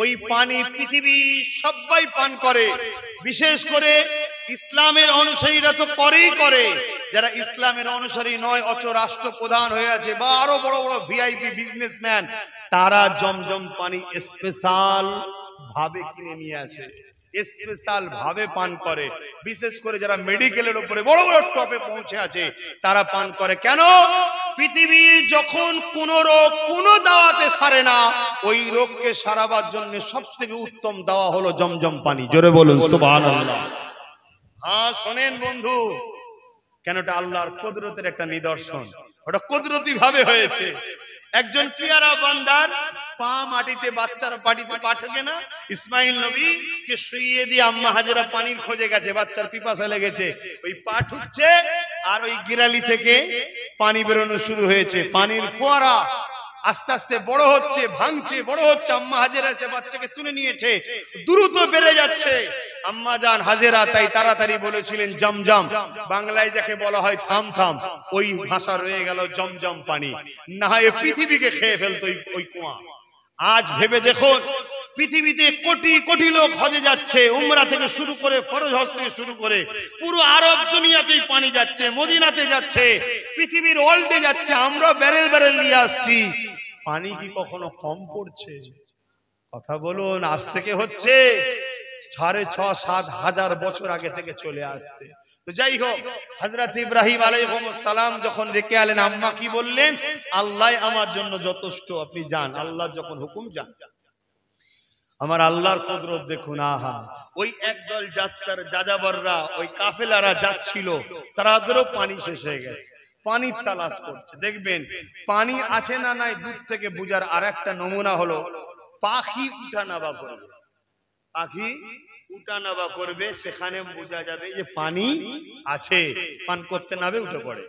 ওই পানি পৃথিবী সবাই পান করে, বিশেষ করে ইসলামের অনুসারীরা তো করেই করে, যারা ইসলামের অনুসারী নয়, অচ রাষ্ট্রপ্রধান হয়ে আছে বা আরো বড় বড় ভিআইপি বিজনেসম্যান, তারা জমজম পানি স্পেশাল ভাবে কিনে নিয়ে আসে, স্পেশাল ভাবে পান করে। বিশেষ করে যারা মেডিকেলের উপরে বড় বড় টপে পৌঁছে আছে তারা পান করে। কেন? পৃথিবী যখন কোন রোগ কোন দাওয়াতে সারে না, ওই রোগকে সারাবার জন্য সবথেকে উত্তম দাওয়া হলো জমজম পানি। জোরে বলুন সুবহানাল্লাহ। হ্যাঁ শোনেন বন্ধু, কেন এটা আল্লাহর কুদরতের একটা নিদর্শন, ওটা কুদরতি ভাবে হয়েছে। একজন পিয়ারা বান্দার পা মাটিতে, বাচ্চারা পাটিতে পা ঠেকে না, ইসমাইল নবী কে শুইয়ে দিয়ে আম্মা হাজেরা পানির খোঁজে গেছে, বাচ্চার পিপাসা লেগেছে, ওই পা ঠুকছে আর ওই গিরালি থেকে পানি বেরোনো শুরু হয়েছে। পানির ফোয়ারা আস্তে আস্তে বড় হচ্ছে, ভাঙছে, বড় হচ্ছে। আম্মা হাজেরা এসে বাচ্চাকে তুলে নিয়েছে, দ্রুত বেড়ে যাচ্ছে। আম্মা জান হাজেরা তাই তাড়াতাড়ি বলেছিলেন জমজম, বাংলায় যাকে বলা হয় থাম থাম, ওই ভাষা রয়ে গেল জমজম পানি। না হয় পৃথিবীকে খেয়ে ফেলতো ওই কুয়া। আজ ভেবে দেখুন, পৃথিবীতে কোটি কোটি লোক হজে যাচ্ছে, উমরা থেকে শুরু করে, ফরজ হজ থেকে শুরু করে পুরো আরব দুনিয়াতেই পানি যাচ্ছে, মদিনাতে যাচ্ছে, পৃথিবীর ওয়ার্ল্ডে যাচ্ছে। আমরা ব্যারেল ব্যারেল নিয়ে আসছি, পানি কি কখনো কম পড়ছে? কথা বলুন। আজ থেকে হচ্ছে 6,500-7 হাজার বছর আগে থেকে চলে আসছে। তো যাই হোক, হযরত ইব্রাহিম আলাইহিস সালাম যখন রেখে আলেন, আম্মা কি বললেন, আল্লাহ আমার জন্য যথেষ্ট, আপনি যান, আল্লাহর যখন হুকুম যান। আমার আল্লাহর কুদরত দেখুন। আহা, ওই একদল যাযাবররা, ওই কাফেলারা যাচ্ছিল, তাদেরও পানি শেষ হয়ে গেছে, পানির তালাশ করছে। দেখবেন পানি আছে না নাই দূর থেকে বুঝার আরেকটা নমুনা হলো পাখি উঠানামা করবে। পাখি উঠানামা করবে, সেখানে বোঝা যাবে যে পানি আছে, পান করতে নাবে উঠে পড়ে।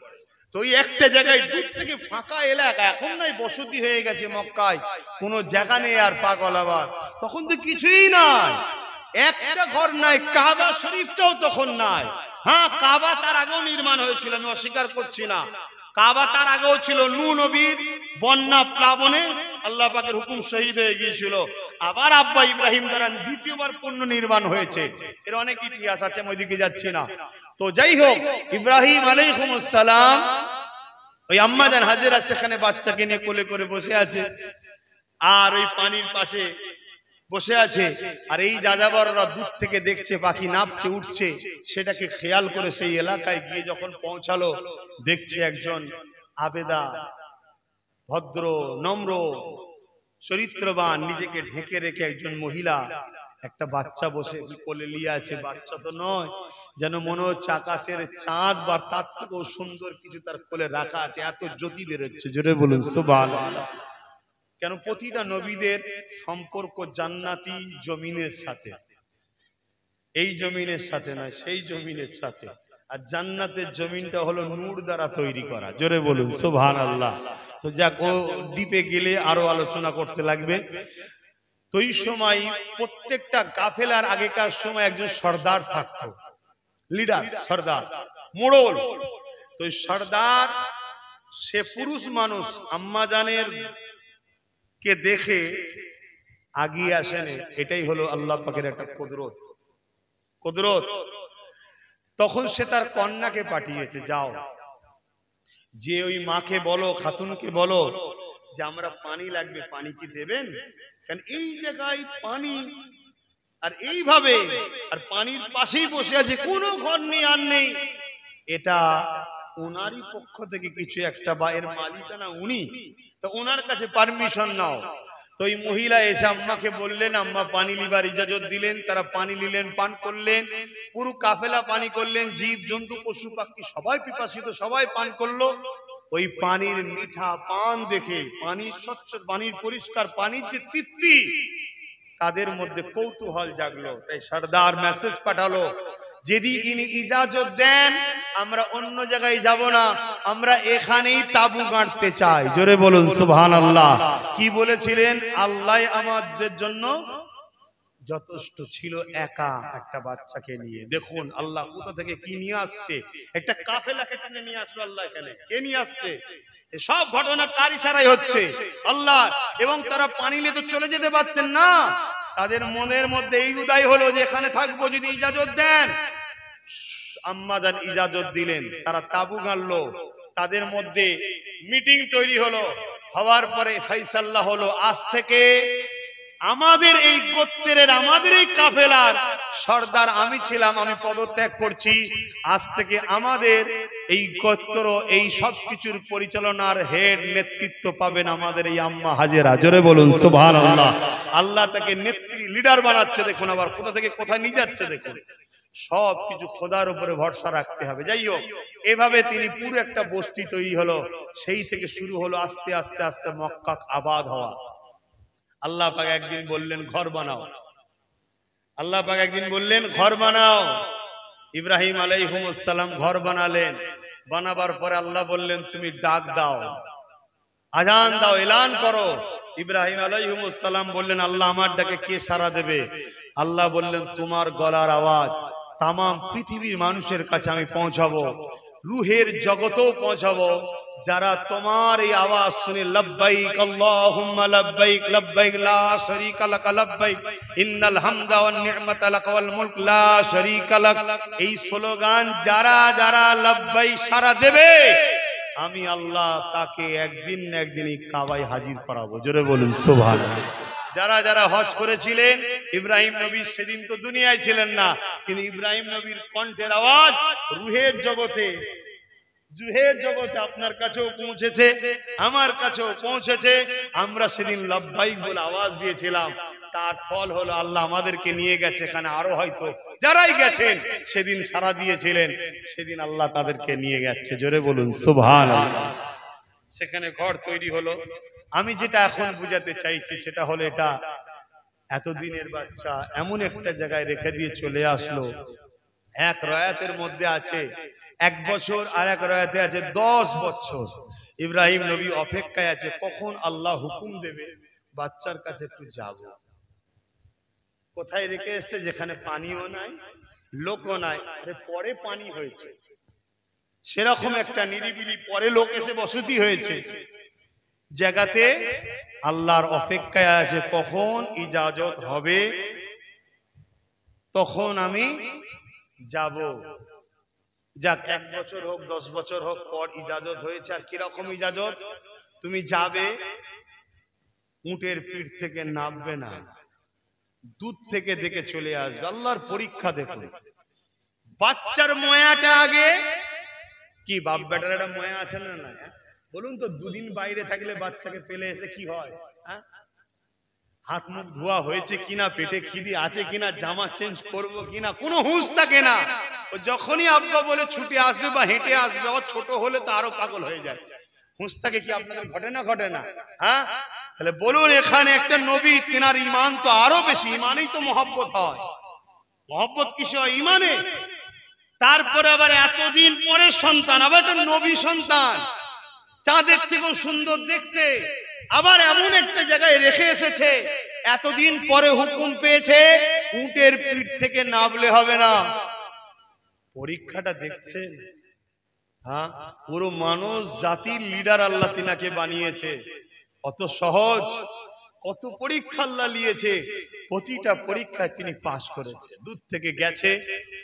তো ওই একটা জায়গায় দূর থেকে ফাঁকা এলাকা, এখন নাই বসতি হয়ে গেছে মক্কায়, কোনো জায়গা নেই আর পাগল আবার, তখন তো কিছুই নাই। একটা ঘর নাই, কাবা শরীফটাও তখন নাই। হ্যাঁ, কাবা তার আগেও নির্মাণ হয়েছিল, আমি অস্বীকার করছি না। কাবা তার আগেও ছিল, নূহ নবীর বন্যা প্লাবনে আল্লাহ পাকের হুকুম শহীদ হয়ে গিয়েছিল। আবার আব্বা ইব্রাহিম দ্বারা দ্বিতীয়বার পুনর্নির্মাণ হয়েছে। এর অনেক ইতিহাস আছে, আমি ওইদিকে যাচ্ছি না। তো যাই হোক, ইব্রাহিম আলাইহিস সালাম ওই আম্মা জান হাজেরা সেখানে বাচ্চাকে নিয়ে কোলে করে বসে আছে, আর ওই পানির পাশে বসে আছে। আর এই যাযাবররা দূর থেকে দেখছে পাখি নামছে উঠছে, সেটাকে খেয়াল করে সেই এলাকায় গিয়ে যখন পৌঁছালো, দেখছে একজন আবেদা, ভদ্র, নম্র, চরিত্রবান, নিজেকে ঢেকে রেখে একজন মহিলা একটা বাচ্চা বসে কোলে নিয়ে আছে। বাচ্চা তো নয়, যেন মনে হচ্ছে আকাশের চাঁদ বা তার থেকেও সুন্দর কিছু তার কোলে রাখা আছে, এত জ্যোতি বেরোচ্ছে। জোরে বলুন সুবহানাল্লাহ। কেন? প্রতিটা নবীদের সম্পর্ক জান্নাতি জমিনের সাথে, এই জমিনের সাথে নয়, সেই জমিনের সাথে। আর জান্নাতের জমিনটা হলো নূর দ্বারা তৈরি করা। জোরে বলুন সুবহানাল্লাহ। তো যাক, ও ডিপে গেলে আরো আলোচনা করতে লাগবে। তো এই সময় প্রত্যেকটা কাফেলার আগেকার সময় একজন সর্দার থাকতো, লিডার, সর্দার, মোড়ল। তো সর্দার সে পুরুষ মানুষ, আম্মা জানের কে দেখে আগিয়ে আসেন। এটাই হলো আল্লাহ পাকের একটা কুদরত। তখন সে তার কন্যাকে পাঠিয়েছে, যাও যে ওই মাকে বলো, খাতুনকে বলো যে আমরা পানি লাগবে, পানি কি দেবেন? কারণ এই জায়গায় পানি, আর এইভাবে, আর পানির পাশেই বসে আছে, কোনো ঘর নেই আর নেই। এটা ওনারই পক্ষ থেকে কিছু একটা, বা এর মালিকানা উনি, তো ওনার কাছে পারমিশন নাও। তো এই মহিলা এসে আম্মাকে বললেন, আম্মা পানি লিবার ইজাজত দিলেন। তারা পানি নিলেন, পান করলেন, পুরো কাফেলা পানি করলেন, জীব জন্তু পশু পাখি সবাই পিপাসিত, সবাই পান করলো। ওই পানির মিঠা পান দেখে, পানির স্বচ্ছ, পানির পরিষ্কার, পানির যে তৃপ্তি, তাদের মধ্যে কৌতূহল জাগলো। তাই সর্দার মেসেজ পাঠালো, যদি ইনি ইজাজত দেন আমরা অন্য জায়গায় যাব না, আমরা এখানেই তাবু গাঁড়তে চাই। জোরে বলুন সুবহানাল্লাহ। কি বলেছিলেন? আল্লাহ আমাদের জন্য যথেষ্ট ছিল, একা একটা বাচ্চাকে নিয়ে। দেখুন আল্লাহ কোথা থেকে কি নিয়ে আসছে, একটা কাফেলাকে টেনে নিয়ে আসলো আল্লাহ। এখানে কে নিয়ে আসছে? সব ঘটনা কার ইশারায় হচ্ছে? আল্লাহ। এবং তারা পানি নিয়ে তো চলে যেতে পারতেন না, তাদের মনের মধ্যে এই উদয় হলো যে এখানে থাকবো যদি ইজাজত দেন। আম্মা জান ইজাজত দিলেন, তারা তাবু গাড়লো। তাদের মধ্যে মিটিং তৈরি হলো, হওয়ার পরে ফয়সালা হলো, আজ থেকে আমাদের এই গোত্রের, আমাদের এই কাফেলার সর্দার আমি ছিলাম, আমি পদত্যাগ করছি। আজ থেকে আমাদের এই গোত্র, এই সব কিছুর পরিচালনার হেড, নেতৃত্ব পাবেন আমাদের এই আম্মা হাজেরা। জোরে বলুন সুবহানাল্লাহ। আল্লাহ তাকে নেত্রী, লিডার বানাচ্ছে। দেখুন আবার কোথা থেকে কোথায় নিয়ে যাচ্ছে। দেখুন সব কিছু খোদার উপরে ভরসা রাখতে হবে। যাই হোক, এভাবে তিনি পুরো একটা বস্তি তৈরি হলো। সেই থেকে শুরু হলো আস্তে আস্তে আস্তে মক্কা আবাদ হওয়া। আল্লাহ পাক একদিন বললেন ঘর বানাও। আল্লাহ পাক একদিন বললেন ঘর বানাও। ইব্রাহিম আলাইহিস সালাম ঘর বানালেন। বানাবার পরে আল্লাহ বললেন তুমি ডাক দাও, আজান দাও, এলান করো। ইব্রাহিম আলাইহিস সালাম বললেন আল্লাহ আমার ডাকে কে সাড়া দেবে? আল্লাহ বললেন তোমার গলার আওয়াজ তাম পৃথিবীর মানুষের কাছে আমি পৌঁছাবো, রুহের জগতেও পৌঁছাবো। যারা তোমার এই আওয়াজ শুনে লব্বাইক আল্লাহুম্মা লব্বাইক লব্বাইক লা শারীকা লাক লব্বাইক ইন্নাল হামদা ওয়ান নি'মাতা লাক ওয়াল মুলক লা শারীকা লাক, এই স্লোগান যারা যারা লব্বাইক সারা দেবে, আমি আল্লাহ তাকে একদিন না একদিন এই কাবায় হাজির করাবো। জোরে বলুন সুবহানাল্লাহ। যারা যারা হজ করেছিলেন, ইব্রাহিম নবী সেদিন তো দুনিয়ায় ছিলেন না, কিন্তু ইব্রাহিম নবীর কণ্ঠের আওয়াজ রুহের জগতে, রুহের জগতে আপনার কাছেও পৌঁছেছে, আমার কাছেও পৌঁছেছে। আমরা সেদিন লব্বাইক বলে আওয়াজ দিয়েছিলাম, তার ফল হলো আল্লাহ আমাদেরকে নিয়ে গেছে এখানে। আরো হয়তো যারাই গেছেন সেদিন সারা দিয়েছিলেন, সেদিন আল্লাহ তাদেরকে নিয়ে গেছে। জোরে বলুন সুবহানাল্লাহ। সেখানে ঘর তৈরি হলো। আমি যেটা এখন বুঝাতে চাইছি সেটা হলো, এটা এতদিনের বাচ্চা এমন একটা জায়গায় রেখে দিয়ে চলে আসলো। এক রায়াতের মধ্যে আছে 1 বছর, আর এক রায়াতে আছে 10 বছর। ইব্রাহিম নবী অপেক্ষায় আছে কখন আল্লাহ হুকুম দেবে বাচ্চার কাছে একটু যাব। কোথায় রেখে এসছে যেখানে পানিও নাই, লোকও নাই, আরে পরে পানি হয়েছে, সেরকম একটা নিরিবিলি পরে লোক এসে বসতি হয়েছে জায়গাতে আল্লাহর অপেক্ষায় আছে কখন ইজাজত হবে, তখন আমি যাব। যাক, 1 বছর হোক 10 বছর হোক পর ইজাজত হয়েছে। আর কিরকম ইজাজত? তুমি যাবে, উটের পিঠ থেকে নামবে না, দূর থেকে দেখে চলে আসবে। আল্লাহর পরীক্ষা দেখুন। বাচ্চার ময়াটা আগে কি, বাপ বেটার একটা ময়া আছে না না? বলুন তো, দুদিন বাইরে থাকলে বাচ্চাকে ফেলে এসে কি হয়? হাত মুখ ধোয়া হয়েছে কিনা, পেটে খিদি আছে কিনা, জামা চেঞ্জ করবো কিনা, কোনো হুঁশ থাকে না। ও যখনই আব্বা বলে ছুটে আসবে বা হেঁটে আসবে, ও ছোট হলে তো আরো পাগল হয়ে যায়। হুঁশ থাকে কি আপনাদের ঘটে না? ঘটে না? হ্যাঁ, তাহলে বলুন, এখানে একটা নবী, তেনার ঈমান তো আরো বেশি। ঈমানেই তো মহব্বত হয়। মহব্বত কিসে হয়? ঈমানে। তারপরে আবার এতদিন পরে সন্তান, আবার একটা নবী সন্তান, চাঁদের থেকেও সুন্দর দেখতে, আবার এমন একটা জায়গায় রেখে এসেছে। এতদিন পরে হুকুম পেয়েছে উটের পিঠ থেকে নামলে হবে না। পরীক্ষাটা দেখছে। হ্যাঁ, পুরো মানুষ জাতির লিডার আল্লাহ তিনাকে বানিয়েছে। কত সহজ, কত পরীক্ষা আল্লাহ নিয়েছে, প্রতিটা পরীক্ষায় তিনি পাশ করেছে। দূর থেকে গেছে,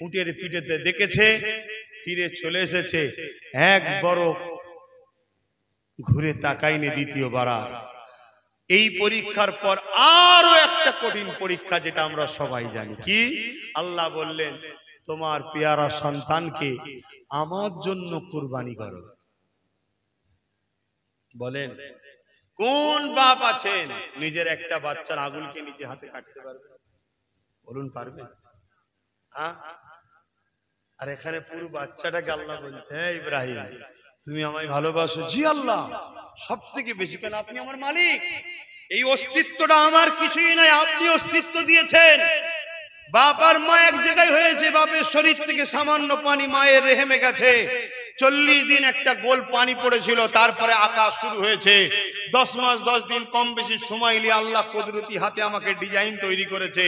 উটের পিঠেতে দেখেছে, ফিরে চলে এসেছে। একবারও ঘুরে তাকাইনি দ্বিতীয়বার। এই পরীক্ষার পর আরো একটা কঠিন পরীক্ষা, যেটা আমরা সবাই জানি। কি? আল্লাহ বললেন, তোমার পেয়ারা সন্তানকে আমার জন্য কুরবানি করো। বলেন, কোন বাপ আছেন নিজের একটা বাচ্চার আঙুলকে নিজে হাতে কাটতে পারবে? বলুন, পারবে? আর এখানে পুরো বাচ্চাটাকে আল্লাহ বলছে, হে ইব্রাহিম, তুমি আমায় ভালোবাসো? জি আল্লাহ, সব থেকে বেশি। কেন? আপনি আমার মালিক। এই অস্তিত্বটা আমার কিছুই নাই, আপনি অস্তিত্ব দিয়েছেন। বাপ আর মা এক জায়গায় হয়েছে, বাপের শরীর থেকে সামান্য পানি মায়ের রেহেমে গেছে। 40 দিন একটা গোল পানি পড়েছিল, তারপরে আকাশ শুরু হয়েছে। 10 মাস 10 দিন কম বেশি সময় নিয়ে আল্লাহ কুদরতি হাতে আমাকে ডিজাইন তৈরি করেছে।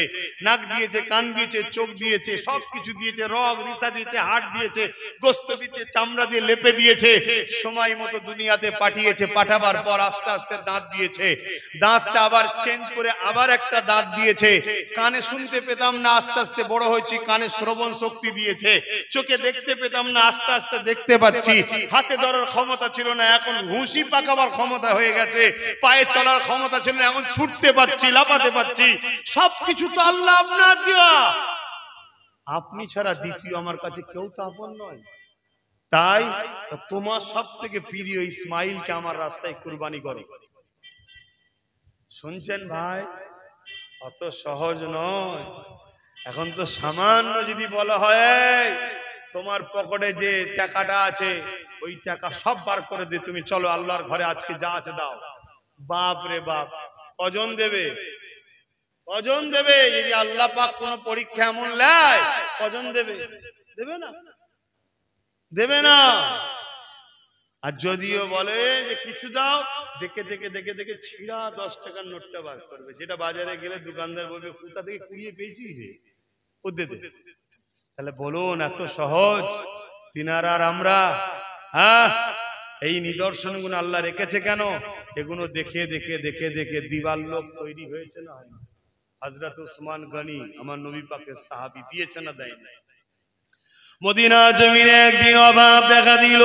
নাক দিয়েছে, কান দিয়েছে, চোখ দিয়েছে, সবকিছু দিয়েছে, রগ রিসা দিয়েছে, হাড় দিয়েছে, গোস্ত দিয়েছে, চামড়া দিয়ে লেপে দিয়েছে। সময় মতো দুনিয়াতে পাঠিয়েছে। পাঠাবার পর আস্তে আস্তে দাঁত দিয়েছে। দাঁতটা আবার চেঞ্জ করে আবার একটা দাঁত দিয়েছে। কানে শুনতে পেতাম না, আস্তে আস্তে বড় হয়েছি, কানে শ্রবণ শক্তি দিয়েছে। চোখে দেখতে পেতাম না, আস্তে আস্তে দেখতে পাচ্ছি। হাতে ধরার ক্ষমতা ছিল না, এখন ঘুষি পাকাবার ক্ষমতা হয়ে গেছে। পায়ে চলার ক্ষমতা ছিল না, এখন ছুটতে পারছি, লাফাতে পারছি। সবকিছু তো আল্লাহ আপনার দেওয়া। আপনি ছাড়া দ্বিতীয় আমার কাছে কেউ তো আপন নয়। তাই তোমার সব থেকে প্রিয় ইসমাইলকে আমার রাস্তায় কুরবানি করো। শুনছেন ভাই? অত সহজ নয়। এখন তো সামান্য যদি বলা হয়, তোমার পকেটে যে টাকাটা আছে ওই টাকা সব বার করে দিয়ে তুমি চলো আল্লাহর ঘরে, আজকে যা আছে দাও। বাপ রে বাপ, কজন দেবে? কজন দেবে? যদি আল্লাহ পাক কোন পরীক্ষা এমন নেয়, কজন দেবে? দেবে না, দেবে না। আর যদিও বলে যে কিছু দাও, দেখে দেখে দেখে দেখে ছিঁড়া 10 টাকার নোটটা বার করবে, যেটা বাজারে গেলে দোকানদার বলবে কোথা থেকে কুড়িয়ে পেয়েছি রে, ও দে দে। তাহলে বলুন, এত সহজ তিনারা আর আমরা? হ্যাঁ, এই নিদর্শনগুলো আল্লাহ রেখেছে কেন? এগুলো দেখে দেখে দেখে দেখে দিবার লোক তৈরি হয়েছে না? হযরত উসমান গনি আমার নবী পাকের সাহাবী, দিয়েছে না দেয় না? মদিনা জমিনে একদিন অভাব দেখা দিল।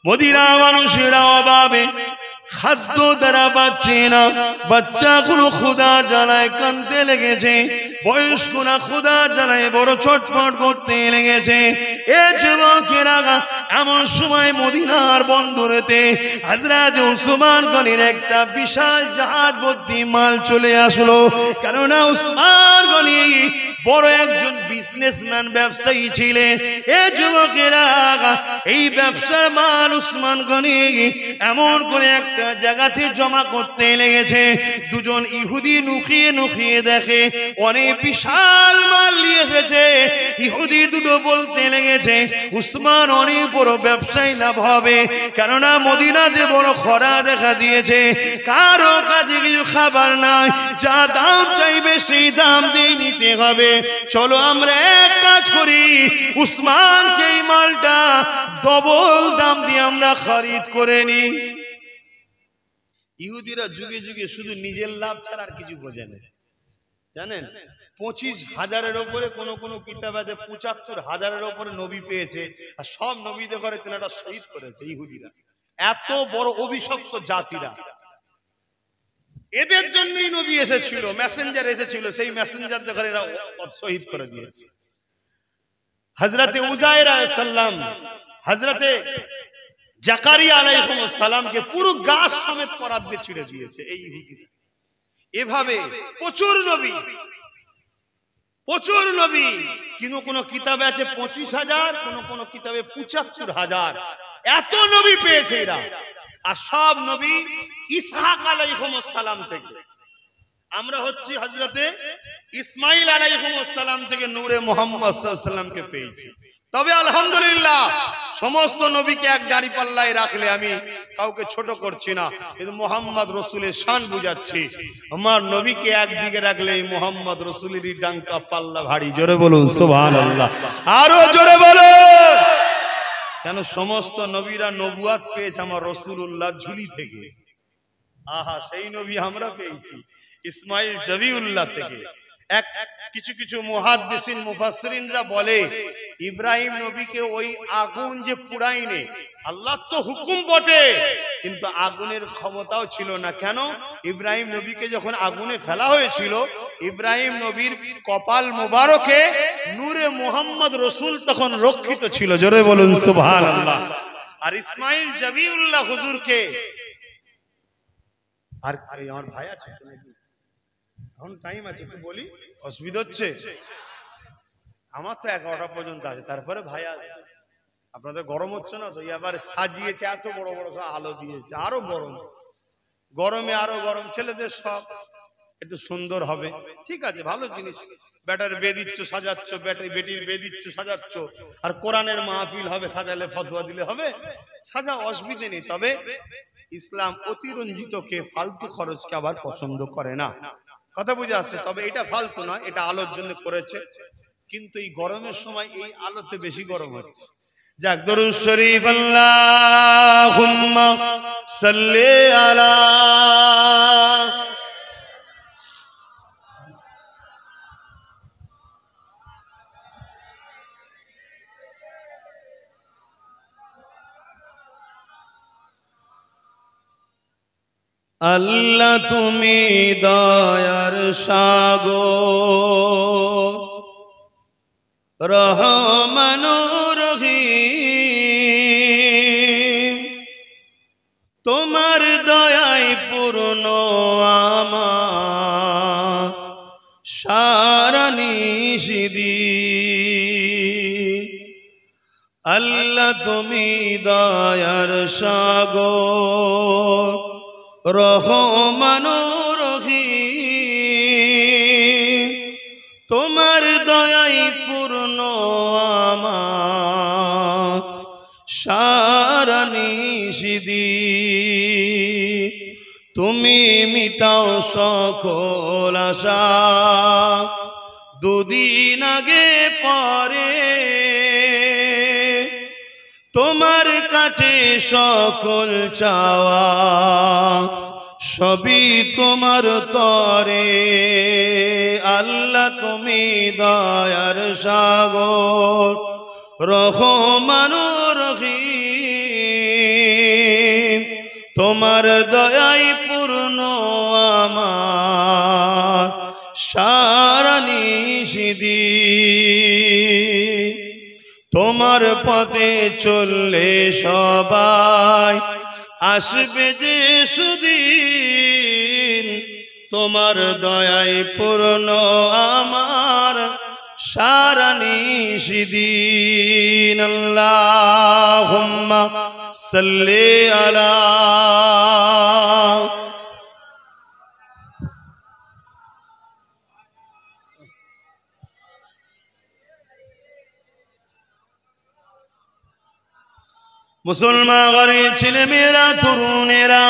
মদিনা মানুষেরা অভাবে খাদ্য দ্বারা পাচ্ছে না। বাচ্চাগুলো ক্ষুধা জ্বালায় কাঁদতে লেগেছে, বয়স্করা ক্ষুধা জ্বালায় বড় ছটফট করতে লেগেছে। এ যুবকেরা, এমন সময় মদিনার বন্দরেতে হযরত উসমান গনির একটা বিশাল জাহাজ ভর্তি মাল চলে আসলো। কেননা উসমান গনি বড় একজন বিজনেসম্যান, ব্যবসায়ী ছিলেন। এ যুবকেরা, এই ব্যবসার মাল উসমান গনি এমন করে একটা জায়গাতে জমা করতে লেগেছে। দুজন ইহুদি নুখিয়ে নুখিয়ে দেখে অনেক বিশাল মাল নিয়ে লেগেছে, ইহুদি দুটো বলতে লেগেছে উসমান অনেক বড় ব্যবসায়ী লাভ হবে, কেননা মদিনাতে বড় খরা দেখা দিয়েছে, কারো কাছে কিছু খাবার নাই, যা দাম চাইবে সেই দাম দিয়ে নিতে হবে, চলো আমরা এক কাজ করি, উসমানকে এই মালটা ডবল দাম দিয়ে আমরা খরিদ করে নি। ইহুদিরা যুগে যুগে শুধু নিজের লাভ ছাড়া আর কিছু বোঝে না, জানেন? 25,000-এর উপরে কোন কোন কিতাব আছে 75,000-এর উপরে নবী পেয়েছে, আর সব নবীদের ঘরে তেনাটা শহীদ করেছে ইহুদিরা। এত বড় অভিশপ্ত জাতিরা, এদের জন্যই নবী এসেছিল, মেসেঞ্জার এসেছিল, সেই মেসেঞ্জারদের ঘরে এরা শহীদ করে দিয়েছে। হযরতে উজাইর আলাইহিস সালাম, হযরতে জাকারিয়া আলাইহিস সালামকে পুরো গাছ সমেত করাত দিয়ে ছিঁড়ে দিয়েছে এই ইহুদিরা। এভাবে প্রচুর নবী, প্রচুর নবী, কিন্তু কোন কিতাবে আছে 25,000, কোন কিতাবে 75,000, এত নবী পেয়েছে এরা। আর সব নবী ইসহাক আলাইহিস সালাম থেকে, আমরা হচ্ছি হযরতে ইসমাইল আলাইহিস সালাম থেকে নূরে মুহাম্মদ সাল্লাল্লাহু আলাইহি ওয়াসাল্লামকে পেয়েছি। তবে আলহামদুলিল্লাহ সমস্ত নবীকে এক দাড়ি পাল্লায় রাখলে, আমি কাউকে ছোট করছি না, কিন্তু মুহাম্মদ রাসূলের শান বুঝাচ্ছি, আমার নবীকে একদিকে রাখলে মুহাম্মদ রাসূলেরই ডাঙ্কা পাল্লা ভারী। জোরে বলুন সুবহানাল্লাহ, আরো জোরে বলুন। কেন সমস্ত নবীরা নবুয়াত পেয়েছে আমার রাসূলুল্লাহ ঝুলি থেকে, আহা সেই নবী আমরা পেয়েছি ইসমাইল জবিউল্লাহ থেকে। এক কিছু কিছু মুহাদ্দিসিন মুফাসসিরিনরা বলে ইব্রাহিম নবীকে ওই আগুন যে পুড়ায়নি, আল্লাহর তো হুকুম বটে, কিন্তু আগুনের ক্ষমতাও ছিল না। কেন? ইব্রাহিম নবীকে যখন আগুনে ফেলা হয়েছিল, ইব্রাহিম নবীর কপাল মোবারকে নূরে মুহাম্মদ রাসূল তখন রক্ষিত ছিল। জোরে বলুন সুবহানাল্লাহ। আর ইসমাইল জবিউল্লাহ হুজুরকে, আর আমার ভাই আছে এখন টাইম আছে একটু বলি, অসুবিধা হচ্ছে? আমার তো 11টা পর্যন্ত আছে, তারপরে ভাই আছে। আপনাদের গরম হচ্ছে না তো? এবার সাজিয়েছে, এত বড় বড় সব আলো দিয়েছে, আরো গরম, গরমে আরো গরম। ছেলেদের সব একটু সুন্দর হবে, ঠিক আছে, ভালো জিনিস। ব্যাটার বে দিচ্ছ সাজাচ্ছ, বেটির বে দিচ্ছ সাজাচ্ছ, আর কোরআনের মাহফিল হবে, সাজালে ফতোয়া দিলে হবে, সাজা, অসুবিধে নেই। তবে ইসলাম অতিরঞ্জিতকে, ফালতু খরচকে আবার পছন্দ করে না, কথা বুঝে আসছে? তবে এটা ফালতু না, এটা আলোর জন্য করেছে, কিন্তু এই গরমের সময় এই আলোতে বেশি গরম হচ্ছে। যাক, দরুদ শরীফ আল্লাহুম্মা সাল্লি আলা আল্লাহ, তুমি দয়ার সাগর, রহমানুর রহিম, তোমার দয়ায় পূর্ণ আমার সারা নিশিদিন। আল্লাহ, তুমি দয়ার সাগর, রহমানুর রহিম, তোমার দয়ায় পূর্ণ আমার সারা নিশিদিন। তুমি মিটাও সকল আশা, দুদিন আগে পরে তোমার কাছে সকল চাওয়া, সবই তোমার তরে। আল্লাহ, তুমি দয়ার সাগর, রহমানুর রহিম, তোমার দয়ায় পূর্ণ আমার সারা নিশিদিন। তোমার পথে চললে সবাই আসবে যে সুদিন, তোমার দয়ায় পূর্ণ আমার সারা নিশিদিন। আল্লাহুম্মা সাল্লি আলা মুসলমান ঘরে ছেলে মেয়েরা তরুণেরা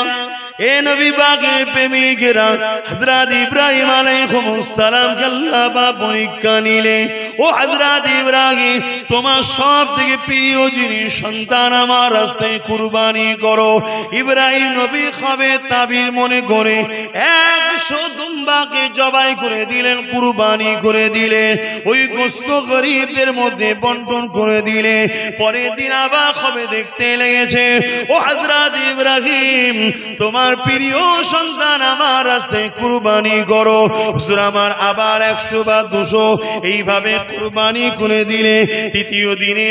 এ নবী পাকের প্রেমিকেরা হযরত ইব্রাহিম আলাইহিস সালামকে আল্লাহ পাক পরীক্ষা নিলেন। ও হযরত ইব্রাহিম, তোমার সবথেকে প্রিয় জিনিস সন্তান আমার রাস্তায় কুরবানি করো। ইব্রাহিম নবী খাবে তাবির মনে করে 100 দুম্বাকে জবাই করে দিলেন, কুরবানি করে দিলেন। ওই গোশত গরীবদের মধ্যে বন্টন করে দিলেন। পরের দিন আবার খাবে দেখতে লেগেছে, ও হযরত ইব্রাহিম, তোমার প্রিয় সন্তান আমার রাস্তায় কুরবানি করো। হুজুর আমার আবার 100 বা 200 এইভাবে কুরবানি করে দিলে। তৃতীয় দিনে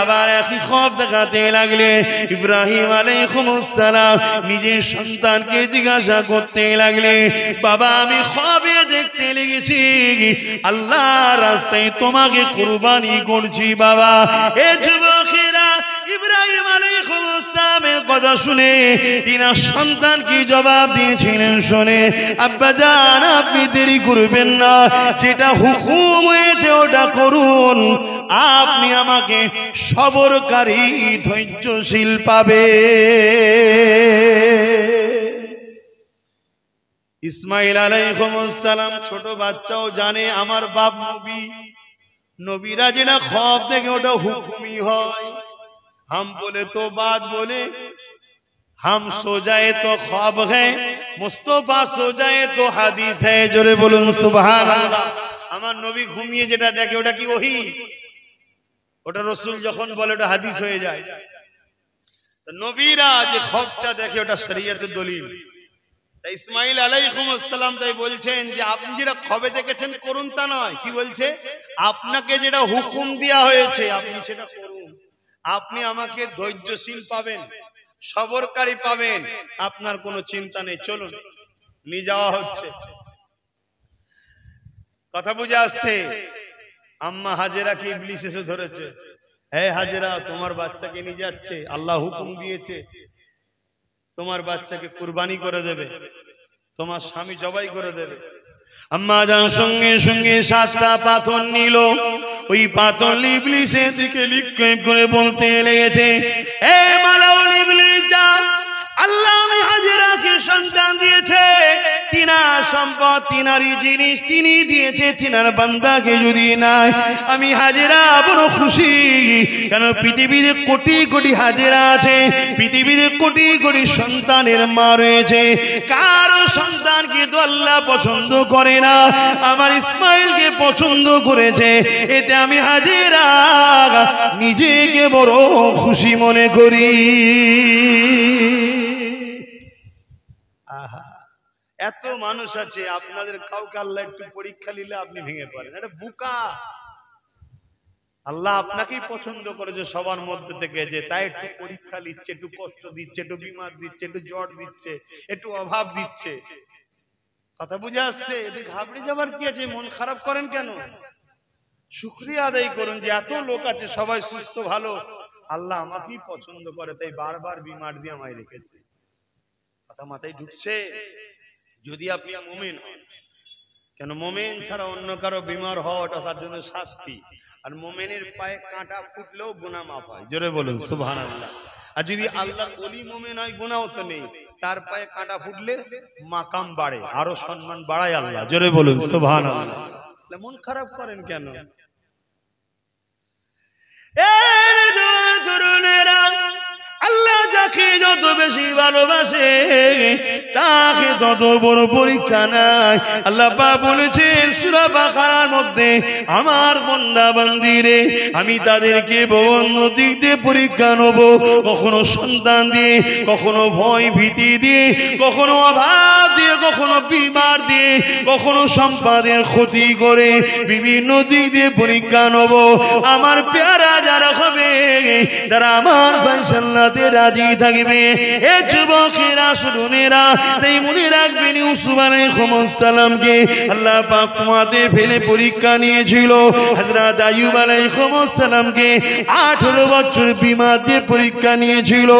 আবার একই খব দেখাতে লাগলে। ইব্রাহিম আলাইহিস সালাম নিজের সন্তানকে জিজ্ঞাসা করতে লাগলে, বাবা আমি খবে দেখতে লেগেছি আল্লাহর রাস্তায় তোমাকে কুরবানি করছি বাবা। এ যুবকেরা ইব্রাহিম আলাইহিস সালামের কথা শুনে তিনার সন্তান কি জবাব দিয়েছিলেন শুনে, আব্বা জান আপনি দেরি করবেন না, যেটা হুকুম হয়েছে ওটা করুন, আপনি আমাকে সবরকারী ধৈর্যশীল পাবে। ইসমাইল আলাইহিস সালাম ছোট বাচ্চাও জানে আমার বাপ নবী, নবীরা যেটা খব দেখে ওটা হুকুমই হয়। हम बोले तो बात बोले, हम सो जाए तो ख्वाब है, मुस्तफा सो जाए तो हादिस है। जोरे बोलुन सुबहानाल्लाह। আমার নবী ঘুমিয়ে যেটা দেখে ওটা কি ওহী? ওটা রাসূল যখন বলে ওটা হাদিস হয়ে যায়। তো নবীরা যে খ্বাবটা দেখে ওটা শরীয়তের দলিল। তাই ইসমাইল আলাইহিস সালাম তাই বলছেন যে আপনি যেটা খ্বাবে দেখেছেন করুন তা নয়, কি বলছে, আপনাকে যেটা হুকুম দেয়া হয়েছে আপনি সেটা করুন, আপনি আমাকে ধৈর্যশীল পাবেন, সবরকারী পাবেন, আপনার কোনো চিন্তা নেই, চলুন। নিয়ে যাওয়া হচ্ছে, কথা বুঝে আসছে। আম্মা হাজেরা কি ইবলিস এসে ধরেছে, হে হাজেরা তোমার বাচ্চাকে নিয়ে যাচ্ছে, আল্লাহ হুকুম দিয়েছে তোমার বাচ্চাকে কুরবানি করে দেবে, তোমার স্বামী জবাই করে দেবে। আম্মা জান সঙ্গে সঙ্গে 7টা পাথর নিল। ওই পাথর ইবলিসের দিকে নিক্ষেপ করে বলতে লেগেছে, এ মালাউল ইবলিস যা, আল্লাহ আমি হাজেরাকে সন্তান দিয়েছে, তিনার সম্পদ তিনারই জিনিস তিনি দিয়েছে, তিনার বান্দাকে যদি নাই আমি হাজেরা বড় খুশি। কেন পৃথিবীতে কোটি কোটি হাজেরা আছে, পৃথিবীতে কোটি কোটি সন্তানের মা রয়েছে, কারো সন্তানকে তো আল্লাহ পছন্দ করে না, আমার ইসমাইলকে পছন্দ করেছে, এতে আমি হাজেরা নিজেকে বড় খুশি মনে করি। এত মানুষ আছে, আপনাদের কাউকে আল্লাহ একটু পরীক্ষা নিলে আপনি ভেঙে পড়েন, এটা বুকা। আল্লাহ আপনাকেই পছন্দ করেছে সবার মধ্যে থেকে, যে তাই একটু পরীক্ষা নিচ্ছে, একটু কষ্ট দিচ্ছে, একটু বিমার দিচ্ছে, একটু জ্বর দিচ্ছে, একটু অভাব দিচ্ছে। কথা বুঝে আসছে? এতে ঘাবড়ে যাবার কি আছে? মন খারাপ করেন কেন? শুকরিয়া আদায় করুন যে এত লোক আছে, সবাই সুস্থ ভালো, আল্লাহ আমাকেই পছন্দ করে, তাই বারবার বিমার দিয়ে আমায় রেখেছে। কথা মাথায় ঢুকছে? যদি আপনি মুমিন হন, কেন মুমিন ছাড়া অন্য কারো বিমার হওয়াটা তার জন্য শাস্তি, আর মুমিনের পায়ে কাঁটা ফুটলেও গুনাহ মাফ হয়। জোরে বলুন সুবহানাল্লাহ। আর যদি আল্লাহর ওলি মুমিন হয়, গুনাহ তো নেই, তার পায়ে কাঁটা ফুটলে মাকাম বাড়ে, আরো সম্মান বাড়ায় আল্লাহ। জোরে বলুন সুবহানাল্লাহ। মন খারাপ করেন কেন? আল্লাহ যাকে যত বেশি ভালোবাসে তাকে তত বড় পরীক্ষা নাই। আল্লাহ পাক বলেছেন সূরা বাকারার মধ্যে, আমার বান্দা বান্দিরে আমি তাদেরকে বিভিন্ন দিক দিয়ে পরীক্ষা নেব, কখনো সন্তান দিয়ে, কখনো ভয় ভীতি দিয়ে, কখনো অভাব দিয়ে, কখনো বিমার দিয়ে, কখনো সম্পদের ক্ষতি করে, বিভিন্ন দিক দিয়ে পরীক্ষা নেব। আমার পেয়ারা যারা হবে, যারা আমার ফায়সালাতে রাজি রাজি থাকবে। এ যুবকেরা শুনুনেরা, তাই মনে রাখবেন ইউসুফ আলাইহিস সালামকে আল্লাহ পাক কুয়াতে ফেলে পরীক্ষা নিয়েছিল। হযরত আইয়ুব আলাইহিস সালামকে 18 বছর বিমা দিয়ে পরীক্ষা নিয়েছিল।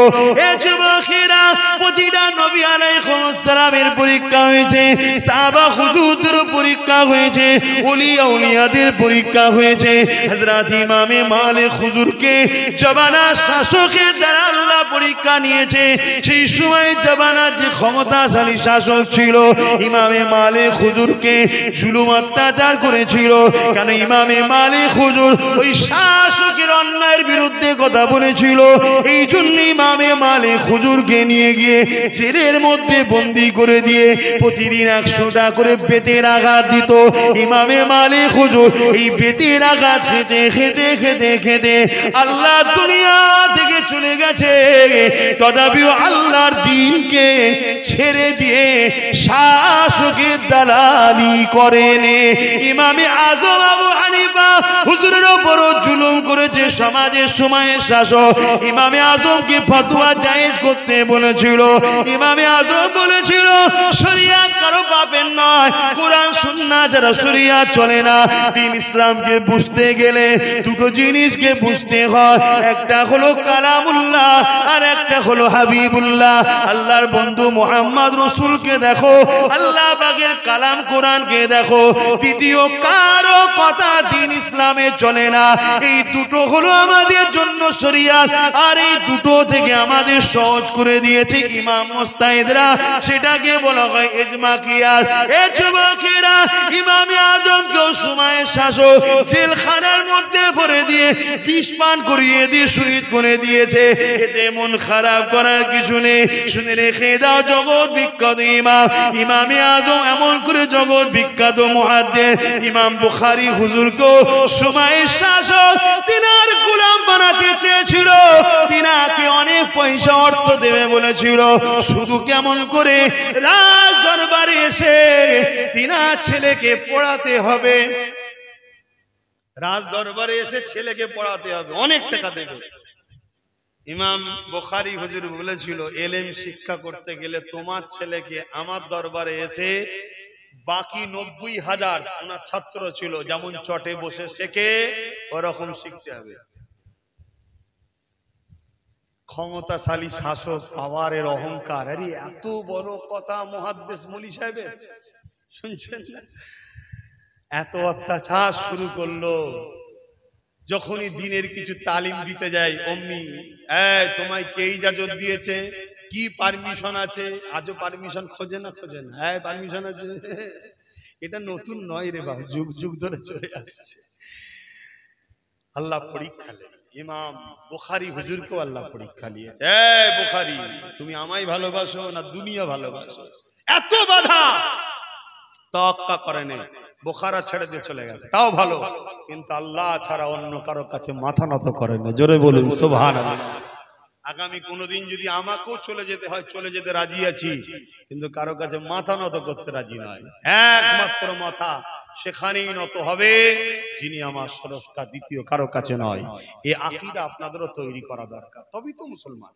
এ যুবকেরা, প্রতিটা নবী আলাইহিস সালামের পরীক্ষা হয়েছে, সাহাবা হুজুরদের পরীক্ষা হয়েছে, ওলিয়া উলিয়াদের পরীক্ষা হয়েছে। হযরত ইমামে মালিক হুজুরকে জবানা শাসকের দ্বারা আল্লাহ পরীক্ষা নিয়েছে। সেই সময় জবানার যে ক্ষমতাশালী শাসক ছিল, ইমামে মালিক হুজুরকে জুলুম অত্যাচার করেছিল। কেন ইমামে মালিক হুজুর ওই শাসকের অন্যায়ের বিরুদ্ধে কথা বলেছিল। এই জন্য ইমামে মালিক হুজুরকে নিয়ে গিয়ে জেলের মধ্যে বন্দী করে দিয়ে প্রতিদিন 100টা করে বেতের আঘাত দিত। ইমামে মালিক হুজুর এই বেতের আঘাত খেতে খেতে খেতে খেতে আল্লাহ দুনিয়া থেকে চলে গেছে, তথাপিও আল্লাহর দ্বীনকে ছেড়ে দিয়ে শাসকের দালালি করেনি। ইমামে আজম আবু হানিফা হুজুরের উপর জুলুম করেছে সমাজের সময়ের শাসক। ইমামে আজমকে ফতোয়া জায়েজ করতে বলেছিল। ইমামে আজম বলেছিল শরিয়াত কারো পাপের নয়, কোরআন সুন্নাহ যারা শরিয়াত চলে না। দ্বীন ইসলামকে বুঝতে গেলে দুটো জিনিসকে বুঝতে হয়, একটা হলো কালামুল্লাহ আর একটা হলো হাবিবুল্লাহ। আল্লাহর বন্ধু মুহাম্মদ রাসূলকে দেখো, আল্লাহ পাকের কালাম কোরআনকে দেখো। দ্বিতীয় কারো কথা দ্বীন ইসলামে চলে না। এই দুটো হলো আমাদের জন্য শরিয়াত, আর এই দুটো থেকে আমাদের সহজ করে দিয়েছে ইমাম মুস্তাহিদরা, সেটাকে বলা হয় ইজমা কিয়াস। এ যুবকেরা, ইমামে আজমকেও সময়ের শাসক জেলখানার মধ্যে ভরে দিয়ে বিষ পান করিয়ে দিয়ে শহীদ করে দিয়েছে। এতে মন খারাপ করার কিছু নেই। শুনে রেখে দাও, জগৎ বিখ্যাত ইমাম ইমামে আজম এমন করে জগৎ বিখ্যাত মুহাদ্দিস ইমাম বুখারী হুজুরকেও সময়ের শাসক তিনার গোলাম বানাতে চেয়েছিল। তিনাকে অনেক পয়সা অর্থ দেবে বলেছিল। শুধু কেমন করে রাজ দরবারে এসে তিনার ছেলেকে পড়াতে হবে, রাজ দরবারে এসে ছেলেকে পড়াতে হবে, অনেক টাকা দেবে। ইমাম বুখারী হুজুর বলেছিল এলেম শিক্ষা করতে গেলে তোমার ছেলেকে আমার দরবারে এসে বাকি 90,000 ওনার ছাত্র ছিল যেমন চটে বসে শেখে ওরকম শিখতে হবে। ক্ষমতাশালী শাসক, পাওয়ারের অহংকার। আরে এত বড় কথা মুহাদ্দিস মৌলী সাহেবের, শুনছেন না? এত অত্যাচার শুরু করলো। যখনই দিনের কিছু তালিম দিতে যায় অমনি তোমায় কে ইজাজত দিয়েছে, কি পারমিশন আছে? আজও পারমিশন খোঁজে না খোঁজে না? হ্যাঁ পারমিশন আছে। এটা নতুন নয় রে বাবু, যুগ যুগ ধরে চলে আসছে। আল্লাহ পরীক্ষা নেয়। ইমাম বুখারী হুজুরকেও আল্লাহ পরীক্ষা নিয়েছে। বুখারী, তুমি আমায় ভালোবাসো না দুনিয়া ভালোবাসো? এত বাধা তোয়াক্কা করে নেই, বুখারা ছেড়ে দিয়ে চলে গেছে, তাও ভালো। কিন্তু আল্লাহ ছাড়া অন্য কারো কাছে মাথা নত করে না। জোরে বলুন সুবহানাল্লাহ। আগামী কোনদিন যদি আমাকেও চলে যেতে হয় চলে যেতে রাজি আছি, কিন্তু কারো কাছে মাথা নত করতে রাজি নয়। একমাত্র মাথা সেখানেই নত হবে যিনি আমার স্রষ্টা, দ্বিতীয় কারো কাছে নয়। এই আকীদা আপনাদেরও তৈরি করা দরকার, তবেই তো মুসলমান,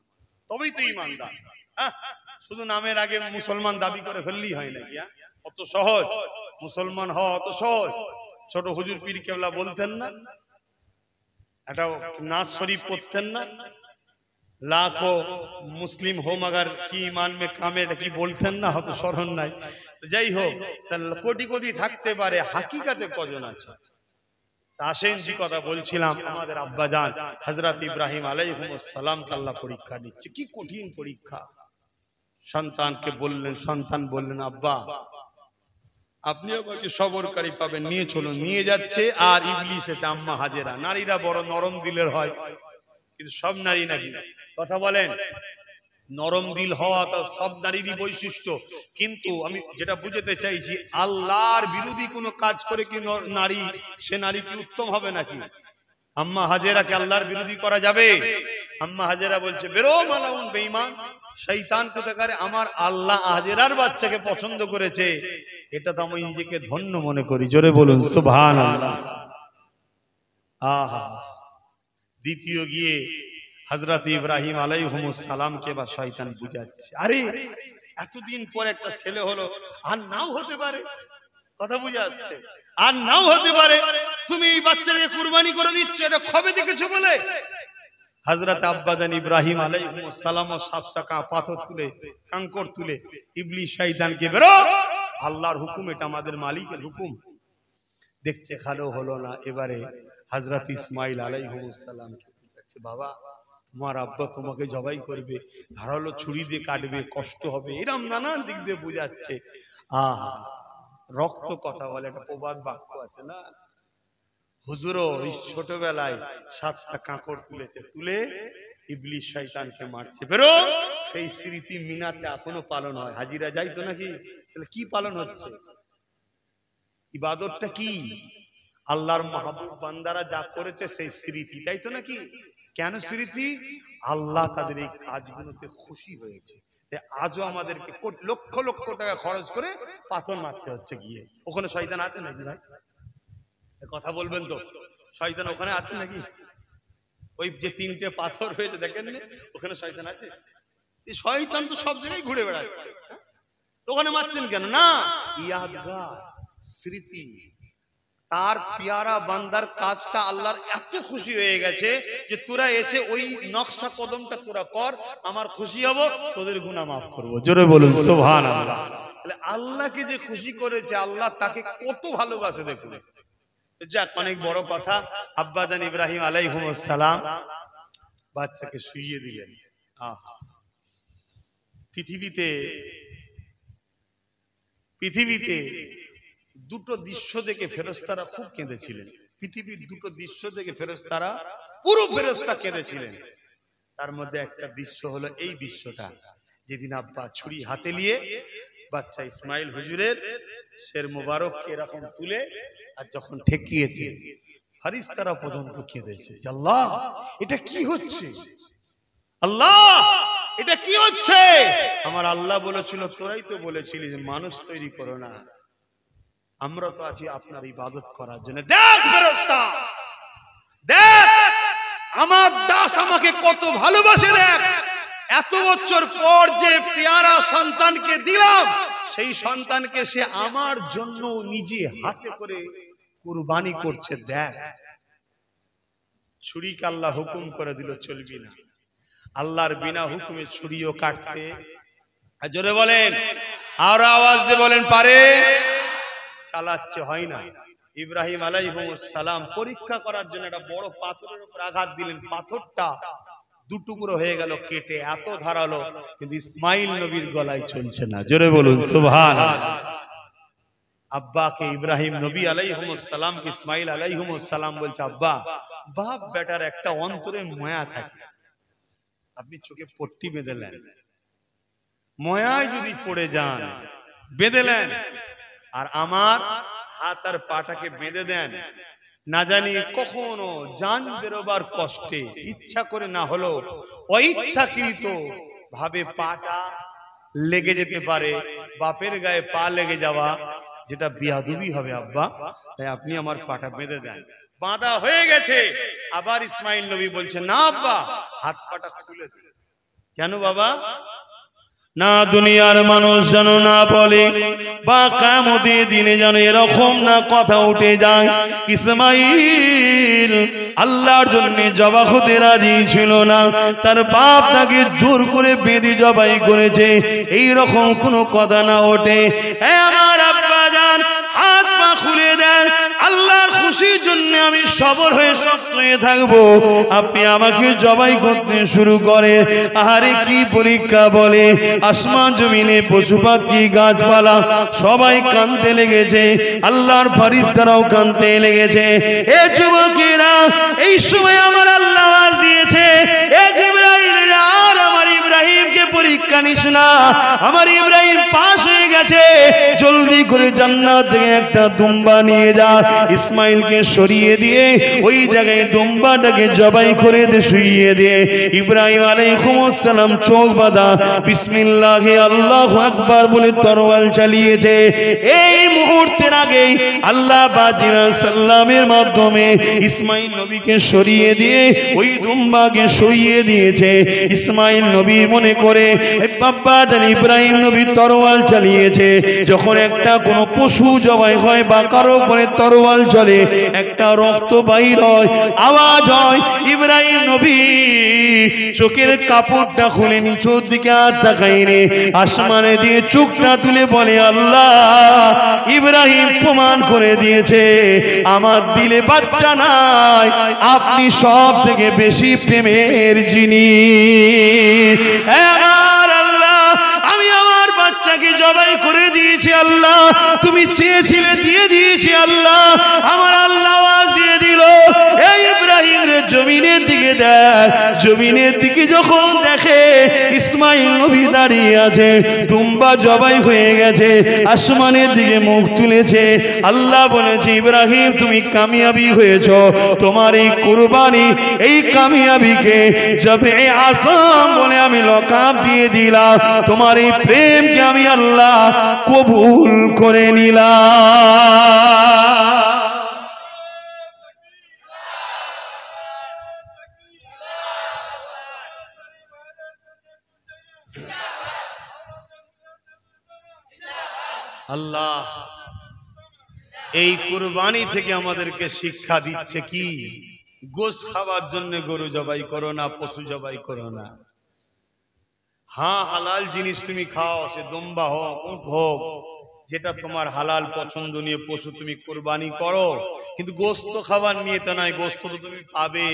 তবেই তো ঈমানদার। শুধু নামের আগে মুসলমান দাবি করে ফেললেই হয় নাকি? অত সহজ মুসলমান হওয়া অত সহজ? ছোট হুজুর পীর কেবলা বলতেন না, একটা নাজ শরীফ পড়তেন না, লাখো মুসলিম হো মগর কি ইমান মে কামে, এটা কি বলতেন না? হয়তো স্মরণ নাই। যাই হোক, কোটি কোটি থাকতে পারে, হাকিকাতে কজন আছে? আসেন যে কথা বলছিলাম, আমাদের আব্বাজান হযরত ইব্রাহিম আলাইহিস সালামকে আল্লাহ পরীক্ষা নিচ্ছে। কি কঠিন পরীক্ষা! সন্তানকে বললেন, সন্তান বললেন আব্বা আপনি আমাকে সবরকারী পাবেন, নিয়ে চলুন। নিয়ে যাচ্ছে, আর ইবলিস এসে আম্মা হাজেরা। নারীরা বড় নরম দিলের হয়, কিন্তু সব নারী নাকি? কথা বলেন, নরম দিল হওয়া তো সব নারীরই বৈশিষ্ট্য। কিন্তু আমি যেটা বুঝাতে চাইছি, আল্লাহর বিরোধী কোনো কাজ করে কি নারী, সে নারী কি উত্তম হবে নাকি? আম্মা হাজেরাকে আল্লাহর বিরোধী করা যাবে? আম্মা হাজেরা বলছে বেরো মালাউন বেঈমান, শয়তান কোথাকার, আমার আল্লাহ হাজেরার বাচ্চাকে পছন্দ করেছে, এটা তো আমি নিজেকে ধন্য মনে করি। জোরে বলুন সুবহানাল্লাহ। আহা, দ্বিতীয় গিয়ে হযরত ইব্রাহিম আলাইহিস সালামকে বা শয়তান বুঝাচ্ছে, আরে এতদিন পর একটা ছেলে হলো, আর নাও হতে পারে, কথা বুঝে আসছে, আর নাও হতে পারে, তুমি এই বাচ্চাকে কুরবানি করে দিচ্ছ, এটা কবে দেখেছো বলে। হযরত আব্বাজান ইব্রাহিম আলাইহিস সালাম 7 টাকা পাথর তুলে, কাঙ্কর তুলে ইবলিস শয়তানকে, বেরো, আল্লাহর হুকুম, এটা আমাদের মালিকের হুকুম। দেখছে খালো হলো না, এবারে হযরত ইসমাইল আলাইহিস সালামকে বলছে, বাবা তোমার আব্বা তোমাকে জবাই করবে, ধারালো ছুরি দিয়ে কাটবে, কষ্ট হবে, এরকম নানান দিক দিয়ে বুঝাচ্ছে। আহা, রক্ত কথা বলে, একটা প্রবাদ বাক্য আছে না, হুজুরও ছোটবেলায় 7টা কাঁকড় তুলেছে, তুলে ইবলিস শয়তানকে মারছে, বেরো। সেই স্মৃতি মিনাতে এখনো পালন হয়, হাজিরা যাই তো নাকি, তাহলে কি পালন হচ্ছে, ইবাদতটা কি, আল্লাহর মাহবুব বান্দারা যা করেছে সেই স্মৃতি, তাই তো নাকি। কেন স্মৃতি, আল্লাহ তাদের এই কাজগুলোতে খুশি হয়েছে, আজও আমাদেরকে লক্ষ লক্ষ টাকা খরচ করে পাথর মারতে হচ্ছে গিয়ে। ওখানে শয়তান আছে নাকি ভাই, কথা বলবেন তো, শয়তান ওখানে আছে নাকি? ওই যে 3টে পাথর হয়েছে দেখেন, ওখানে শয়তান আছে? শয়তান তো সব জায়গায় ঘুরে বেড়াচ্ছে, ওখানে মারছেন কেন? না, ইয়াদগার, স্মৃতি, তার পিয়ারা বান্দার কাজটা আল্লাহর এত খুশি হয়ে গেছে যে তোরা এসে ওই নকশা কদমটা তোরা কর, আমার খুশি হব, তোদের গুনাহ মাফ করব। জোরে বলুন সুবহানাল্লাহ। তাহলে আল্লাহকে যে খুশি করেছে, আল্লাহ তাকে কত ভালোবাসে দেখুন। যাক, অনেক বড় কথা। আব্বাজান ইব্রাহিম আলাইহিস সালাম বাচ্চাকে শুইয়ে দিলেন। আহা, পৃথিবীতে দুটো দৃশ্য দেখে ফেরেশতারা খুব কেঁদেছিলেন। পৃথিবীর দুটো দৃশ্য দেখে ফেরেশতারা, পুরো ফেরেশতা কেঁদেছিলেন। তার মধ্যে একটা দৃশ্য হলো এই দৃশ্যটা, যেদিন আব্বা ছুরি হাতে নিয়ে বাচ্চা ইসমাইল হুজুরের শের মোবারককে এরকম তুলে আর যখন ঠেকিয়েছে, ফেরেশতারা পর্যন্ত কেঁদেছে, আল্লাহ এটা কি হচ্ছে, আল্লাহ এটা কি হচ্ছে। আমার আল্লাহ বলেছিল, তোরাই তো বলেছিলি যে মানুষ তৈরি করো না, আমরা তো আছি আপনার ইবাদত করার জন্য। দেখ ফেরেশতা, দেখ আমার দাস আমাকে কত ভালোবাসে, দেখ এত বছর পর যে পেয়ারা সন্তানকে দিলাম, সেই সন্তানকে সে আমার জন্য নিজে হাতে করে কুরবানি করছে। দেখ, ছুরিকে আল্লাহ হুকুম করে দিল চলবি না, আল্লাহর বিনা হুকুমে ছুরিও কাটতে, জোরে বলেন, আর আওয়াজ দিয়ে বলেন, পারে, চালাচ্ছে, হয় না। ইব্রাহিম আলাইহিস সালাম পরীক্ষা করার জন্য একটা বড় পাথরের উপর আঘাত দিলেন, পাথরটা 2 টুকরো হয়ে গেল কেটে, এত ধারালো, কিন্তু ইসমাইল নবীর গলায় চলছে না। জোরে বলুন সুবহানাল্লাহ। আব্বাকে ইব্রাহিম নবী আলাইহিস সালামকে ইসমাইল আলাইহিস সালাম বলছে, আব্বা, বাপ বেটার একটা অন্তরে মায়া থাকে, আপনি চোখে পট্টি বেঁধেলেন, মায়ায় যদি পড়ে যান বেঁধেলেন, আর আমার হাত আর পাটাকে বেঁধে দেন, না জানি কখনো জান বেরোবার কষ্টে ইচ্ছা করে না হলো অইচ্ছাকৃত ভাবে পাটা লেগে যেতে পারে, বাপের গায়ে পা লেগে যাওয়া, যেটা বিয়াদবি হবে আব্বা, তাই আপনি আমার পাটা বেঁধে দেন। বাঁধা হয়ে গেছে, আবার ইসমাইল নবী বলছে, না আব্বা, হাত পাটা খুলে দিন। কেন বাবা? না দুনিয়ার মানুষ যেন না বলে, বা কিয়ামতের দিনে যেন এরকম না কথা উঠে যায়, ইসমাইল আল্লাহর জন্য জবাই হতে রাজি ছিল না, তার বাপ তাকে জোর করে বেঁধে জবাই করেছে, এই রকম কোনো কথা না ওঠে। আমার আব্বা জান, হাত পা খুলে দেন, আল্লাহর খুশির জন্য আমি সবর হয়ে শক্ত হয়ে থাকবো, আপনি আমাকে জবাই করতে শুরু করে। আরে কি পরীক্ষা বলে, আসমান জমিনে পশু পাখি গাছপালা সবাই কাঁদতে লেগেছে, আল্লাহর ফেরেশতারাও কাঁদতে লেগেছে। এ যুবকেরা, এই সময় আমার আল্লাহ আওয়াজ দিয়েছে, এ জিবরাইল, আর আমার ইব্রাহিমকে পরীক্ষা কানিস না, আমার ইব্রাহিম পাস হয়ে গেছে, জলদি করে জান্নাত থেকে একটা দুম্বা নিয়ে যা। ইসমাইলকে সরিয়ে দিয়ে ওই জায়গায় দুম্বাটাকে জবাই করে শুইয়ে দিয়ে ইব্রাহিম আলাইহিস সালাম চোখ বাঁধা বিসমিল্লাহ আল্লাহু আকবার বলে তরোয়াল চালিয়েছে। এই মুহূর্তের আগেই আল্লাহ বাজিরা সাল্লামের মাধ্যমে ইসমাইল নবীকে সরিয়ে দিয়ে ওই দুম্বাকে শুইয়ে দিয়েছে। ইসমাইল নবী মনে করে বাবা জান ইব্রাহিম নবী তরোয়াল চালিয়েছে, যখন একটা কোনো পশু জবাই হয় বা কারো উপরে তরোয়াল চলে একটা রক্ত বাইর হয়, আওয়াজ হয়, ইব্রাহিম নবী চোখের কাপড়টা খুলে নিচের দিকে আর তাকায়নি, আসমানে দিয়ে চোখটা তুলে বলে আল্লাহ ইব্রাহিম প্রমাণ করে দিয়েছে আমার দিলে বাচ্চা নাই, আপনি সব থেকে বেশি প্রেমের জিনিস। আমার আল্লাহ আমি আমার বাচ্চাকে জবাই করে দিয়েছি, আল্লাহ তুমি চেয়েছিলে দিয়ে দিয়েছি, আল্লাহ আমার আল্লাহ আওয়াজ দিয়ে দিল এই ইব্রাহিম রে জমিনের দিকে দেখ। জমিনের দিকে যখন দেখে ইসমাইল নবী দাঁড়িয়ে আছে, দুম্বা জবাই হয়ে গেছে, আসমানের দিকে মুখ তুলেছে। আল্লাহ বলেছে ইব্রাহিম তুমি কামিয়াবি হয়েছ, তোমার এই কুরবানি এই কামিয়াবিকে জবে আজম বলে আমি লকাব দিয়ে দিলাম, তোমার এই প্রেমকে আমি আল্লাহ কবুল করে নিলাম। আল্লাহ এই কুরবানি থেকে আমাদেরকে শিক্ষা দিচ্ছে কি, গোশ খাওয়ার জন্য গরু জবাই করো না, পশু জবাই করো না। হ্যাঁ হালাল জিনিস তুমি খাও, সে দুম্বা হোক উট হোক, যেটা তোমার হালাল পছন্দনীয় পশু তুমি কুরবানি করো, কিন্তু গোশত খাবার নিয়ে তা নয়, গোশত তো তুমি পাবে।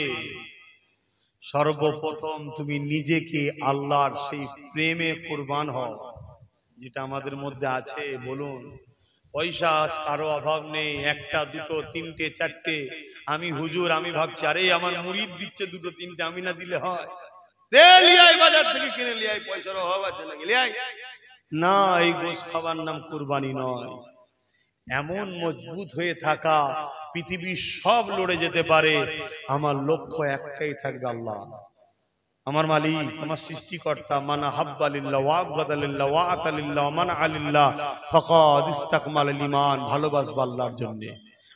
সর্বপ্রথম তুমি নিজেকে আল্লাহর সেই প্রেমে কুরবান হও, যেটা আমাদের মধ্যে আছে। বলুন পয়সা কারো অভাব নেই, একটা দুটো তিনটে চারটে, আমি হুজুর আমি ভাবছি আরে আমার মুরিদ দিচ্ছে দুটো তিনটে, আমি না দিলে হয়, দে লিয়াই বাজার থেকে কিনে লিয়াই, পয়সার অভাব আছে নাকি লিয়াই না। এই গোশ খাবার নাম কুরবানি নয়। এমন মজবুত হয়ে থাকা পৃথিবীর সব লড়ে যেতে পারে, আমার লক্ষ্য একটাই থাকবে আল্লাহ আমার মালিক, আমার সৃষ্টিকর্তা। মানা হাব্বালিল্লাহ ওয়া আবগাদালিল্লাহ ওয়া আতালিল্লাহ ওয়া মানা আলিল্লাহ ফাকাদ ইস্তাকমালাল ঈমান। ভালোবাসবা আল্লাহর জন্য,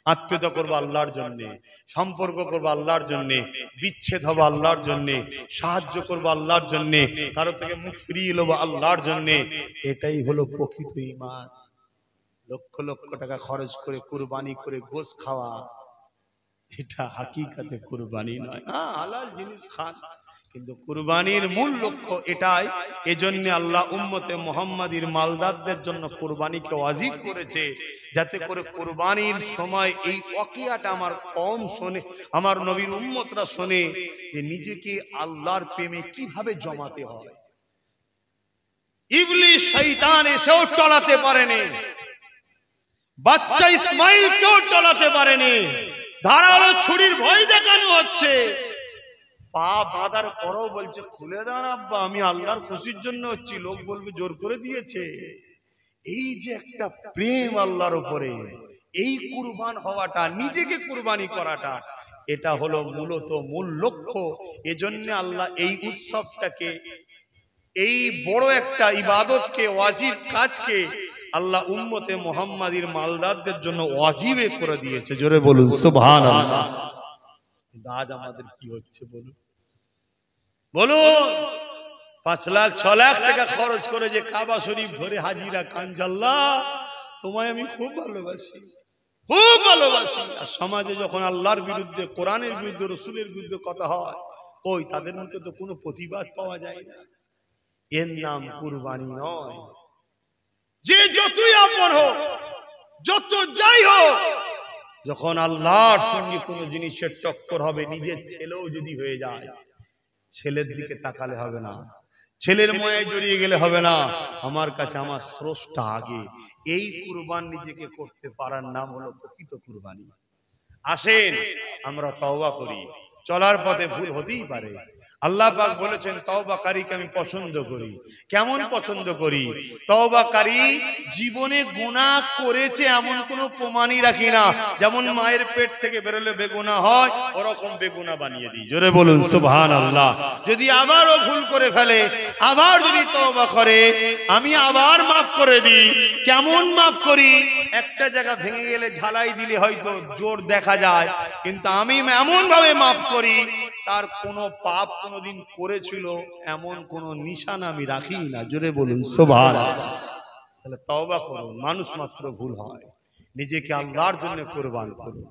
আত্মীয়তা করবো আল্লাহর জন্য, সম্পর্ক করবো আল্লাহর জন্য, বিচ্ছেদ হবো আল্লাহর জন্য, সাহায্য করবো আল্লাহর জন্য, কারো থেকে মুখ ফিরিয়ে নেবো আল্লাহর জন্য। এটাই হলো প্রকৃত ঈমান। লক্ষ লক্ষ টাকা খরচ করে কুরবানি করে গোশ খাওয়া, এটা হাকিকাতে কুরবানি নয়। হ্যাঁ হালাল জিনিস খান, কিন্তু কুরবানির মূল লক্ষ্য এটাই। এজন্য আল্লাহ উম্মতে মুহাম্মাদির মালদারদের জন্য কুরবানিকে ওয়াজিব করেছে, যাতে করে কুরবানির সময় এই ওয়াকিয়াটা আমার কওম শোনে, আমার নবীর উম্মতরা শোনে যে নিজেকে আল্লাহর প্রেমে কিভাবে জমাতে হয়। ইবলিস শয়তান এসেও টলাতে পারেনি, বাচ্চা ইসমাইল কেউ টলাতে পারেনি। ধারালো ছুরির ভয় দেখানো হচ্ছে, পা বাঁধার পরও বলছে খুলে দেন আব্বা, আমি আল্লাহর খুশির জন্য হচ্ছি, লোক বলবে জোর করে দিয়েছে। এই যে একটা প্রেম আল্লাহর উপরে, এই কুরবান হওয়াটা, নিজেকে কুরবানি করাটা, এটা হলো মূলত মূল লক্ষ্য। এজন্য আল্লাহ এই উৎসবটাকে, এই বড় একটা ইবাদতকে, ওয়াজিব কাজকে আল্লাহ উম্মতে মুহাম্মাদির মালদারদের জন্য ওয়াজিবে করে দিয়েছে। জোরে বলুন সুবহানাল্লাহ। আজ আমাদের কি হচ্ছে বলুন, বলুন 5 লাখ 6 লাখ টাকা খরচ করে যে কাবা শরীফ ধরে হাজিরা কাঞ্জাল্লাহ, তোমায় আমি খুব ভালোবাসি, খুব ভালোবাসি। আর সমাজে যখন আল্লাহর বিরুদ্ধে, কোরআনের বিরুদ্ধে, রসুলের বিরুদ্ধে কথা হয়, কই তাদের মধ্যে তো কোনো প্রতিবাদ পাওয়া যায় না। এর নাম কুরবানি নয়। যে যতই আপন হোক, যত যাই হোক, যখন আল্লাহর সঙ্গে কোনো জিনিসের টক্কর হবে, নিজের ছেলেও যদি হয়ে যায়, ছেলের দিকে তাকালে হবে না, ছেলের ময়ায় জড়িয়ে গেলে হবে না, আমার কাছে আমার স্রষ্টা আগে। এই কুরবান নিজেকে করতে পারার নাম হলো প্রকৃত কুরবানি। আসেন আমরা তওবা করি, চলার পথে ভুল হতেই পারে, আল্লাহ পাক বলেছেন তওবাকারীকে আমি পছন্দ করি। কেমন পছন্দ করি? তওবাকারী জীবনে গুনাহ করেছে এমন কোনো প্রমাণই রাখি না। যেমন মায়ের পেট থেকে বেরোলে বেগুনাহ হয়, ওরকম বেগুনাহ বানিয়ে দিই। জোরে বলুন সুবহানাল্লাহ। যদি আবারও ভুল করে ফেলে, আবার যদি তওবা করে, আমি আবার মাফ করে দিই। কেমন মাফ করি? একটা জায়গা ভেঙে গেলে ঝালাই দিলে হয়তো জোর দেখা যায়, কিন্তু আমি এমন ভাবে মাফ করি তার কোনো পাপ কোনোদিন করেছিল এমন কোনো নিশানা আমি রাখি না। জোরে বলুন সুবহানাল্লাহ। তাহলে তওবা করুন। মানুষ মাত্র ভুল হয়, নিজেকে আল্লাহর জন্য কুরবান করুন।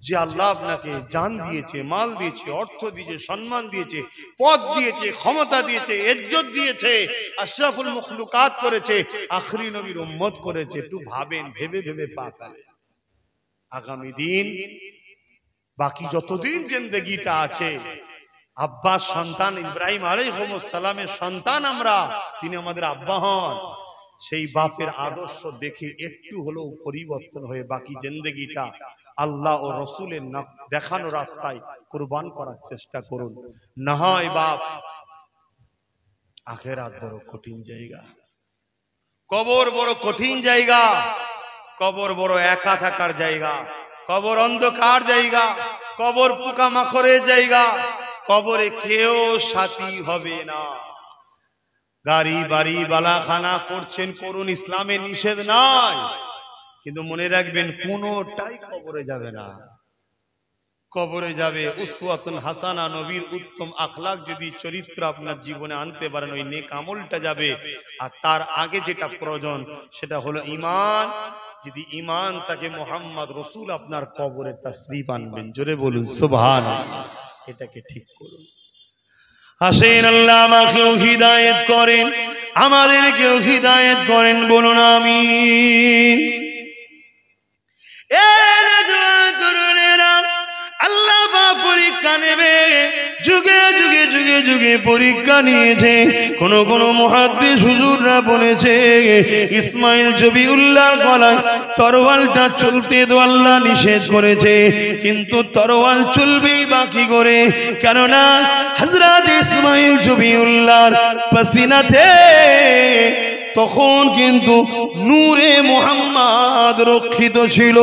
যে আল্লাহ আপনাকে জান দিয়েছে, মাল দিয়েছে, অর্থ দিয়েছে, সম্মান দিয়েছে, পদ দিয়েছে, ক্ষমতা দিয়েছে, ইজ্জত দিয়েছে, আশরাফুল মখলুকাত করেছে, আখরি নবীর উম্মত করেছে, একটু ভাবেন, ভেবে ভেবে পা ফেলেন। আগামী দিন বাকি যতদিন জিন্দেগিটা আছে, আব্বাস সন্তান ইব্রাহিম আলাইহিস সালামের সন্তান আমরা, তিনি আমাদের আব্বা হন। সেই বাপের আদর্শ দেখে একটু হলেও পরিবর্তন হয়ে বাকি জিন্দেগিটা আল্লাহ ও রসুলের দেখানো রাস্তায় কুরবান করার চেষ্টা করুন। না হয় বাপ, আখিরাত বড় কঠিন জায়গা, কবর বড় কঠিন জায়গা, কবর বড় একা থাকার জায়গা, কবর অন্ধকার জায়গা, কবর পোকামাকড়ের জায়গা, কবরে কেউ সাথী হবে না। গাড়ি বাড়ি বালাখানা করছেন করুন, ইসলামে নিষেধ নাই, কিন্তু মনে রাখবেন কোনটাই কবরে যাবে না। কবরে যাবে উসওয়াতুন হাসানা, নবীর উত্তম আখলাক যদি চরিত্র আপনার জীবনে আনতে পারেন, ওই নেক আমলটা যাবে। আর তার আগে যেটা প্রয়োজন সেটা হলো ঈমান। যদি ঈমান তাকে মুহাম্মদ রাসূল আপনার কবরে তাশরীফ আনবেন। জোরে বলুন সুবহানাল্লাহ। এটাকে ঠিক করুন। আসেন আল্লাহ আমাকেও হিদায়াত করেন, আমাদেরকেও হিদায়াত করেন, বলুন আমিন। আল্লাহ পরীক্ষা নেবে, যুগে যুগে যুগে যুগে পরীক্ষা নিয়েছে। কোন কোন মুহাদ্দিস হুজুররা বলেছে ইসমাইল জবিউল্লাহর গলায় তরোয়ালটা চলতে তো আল্লাহ নিষেধ করেছে, কিন্তু তরোয়াল চলবেই বাকি করে, কেননা হযরত ইসমাইল জবিউল্লাহর পাসিনাতে তখন কিন্তু নূরে মুহাম্মদ রক্ষিত ছিল।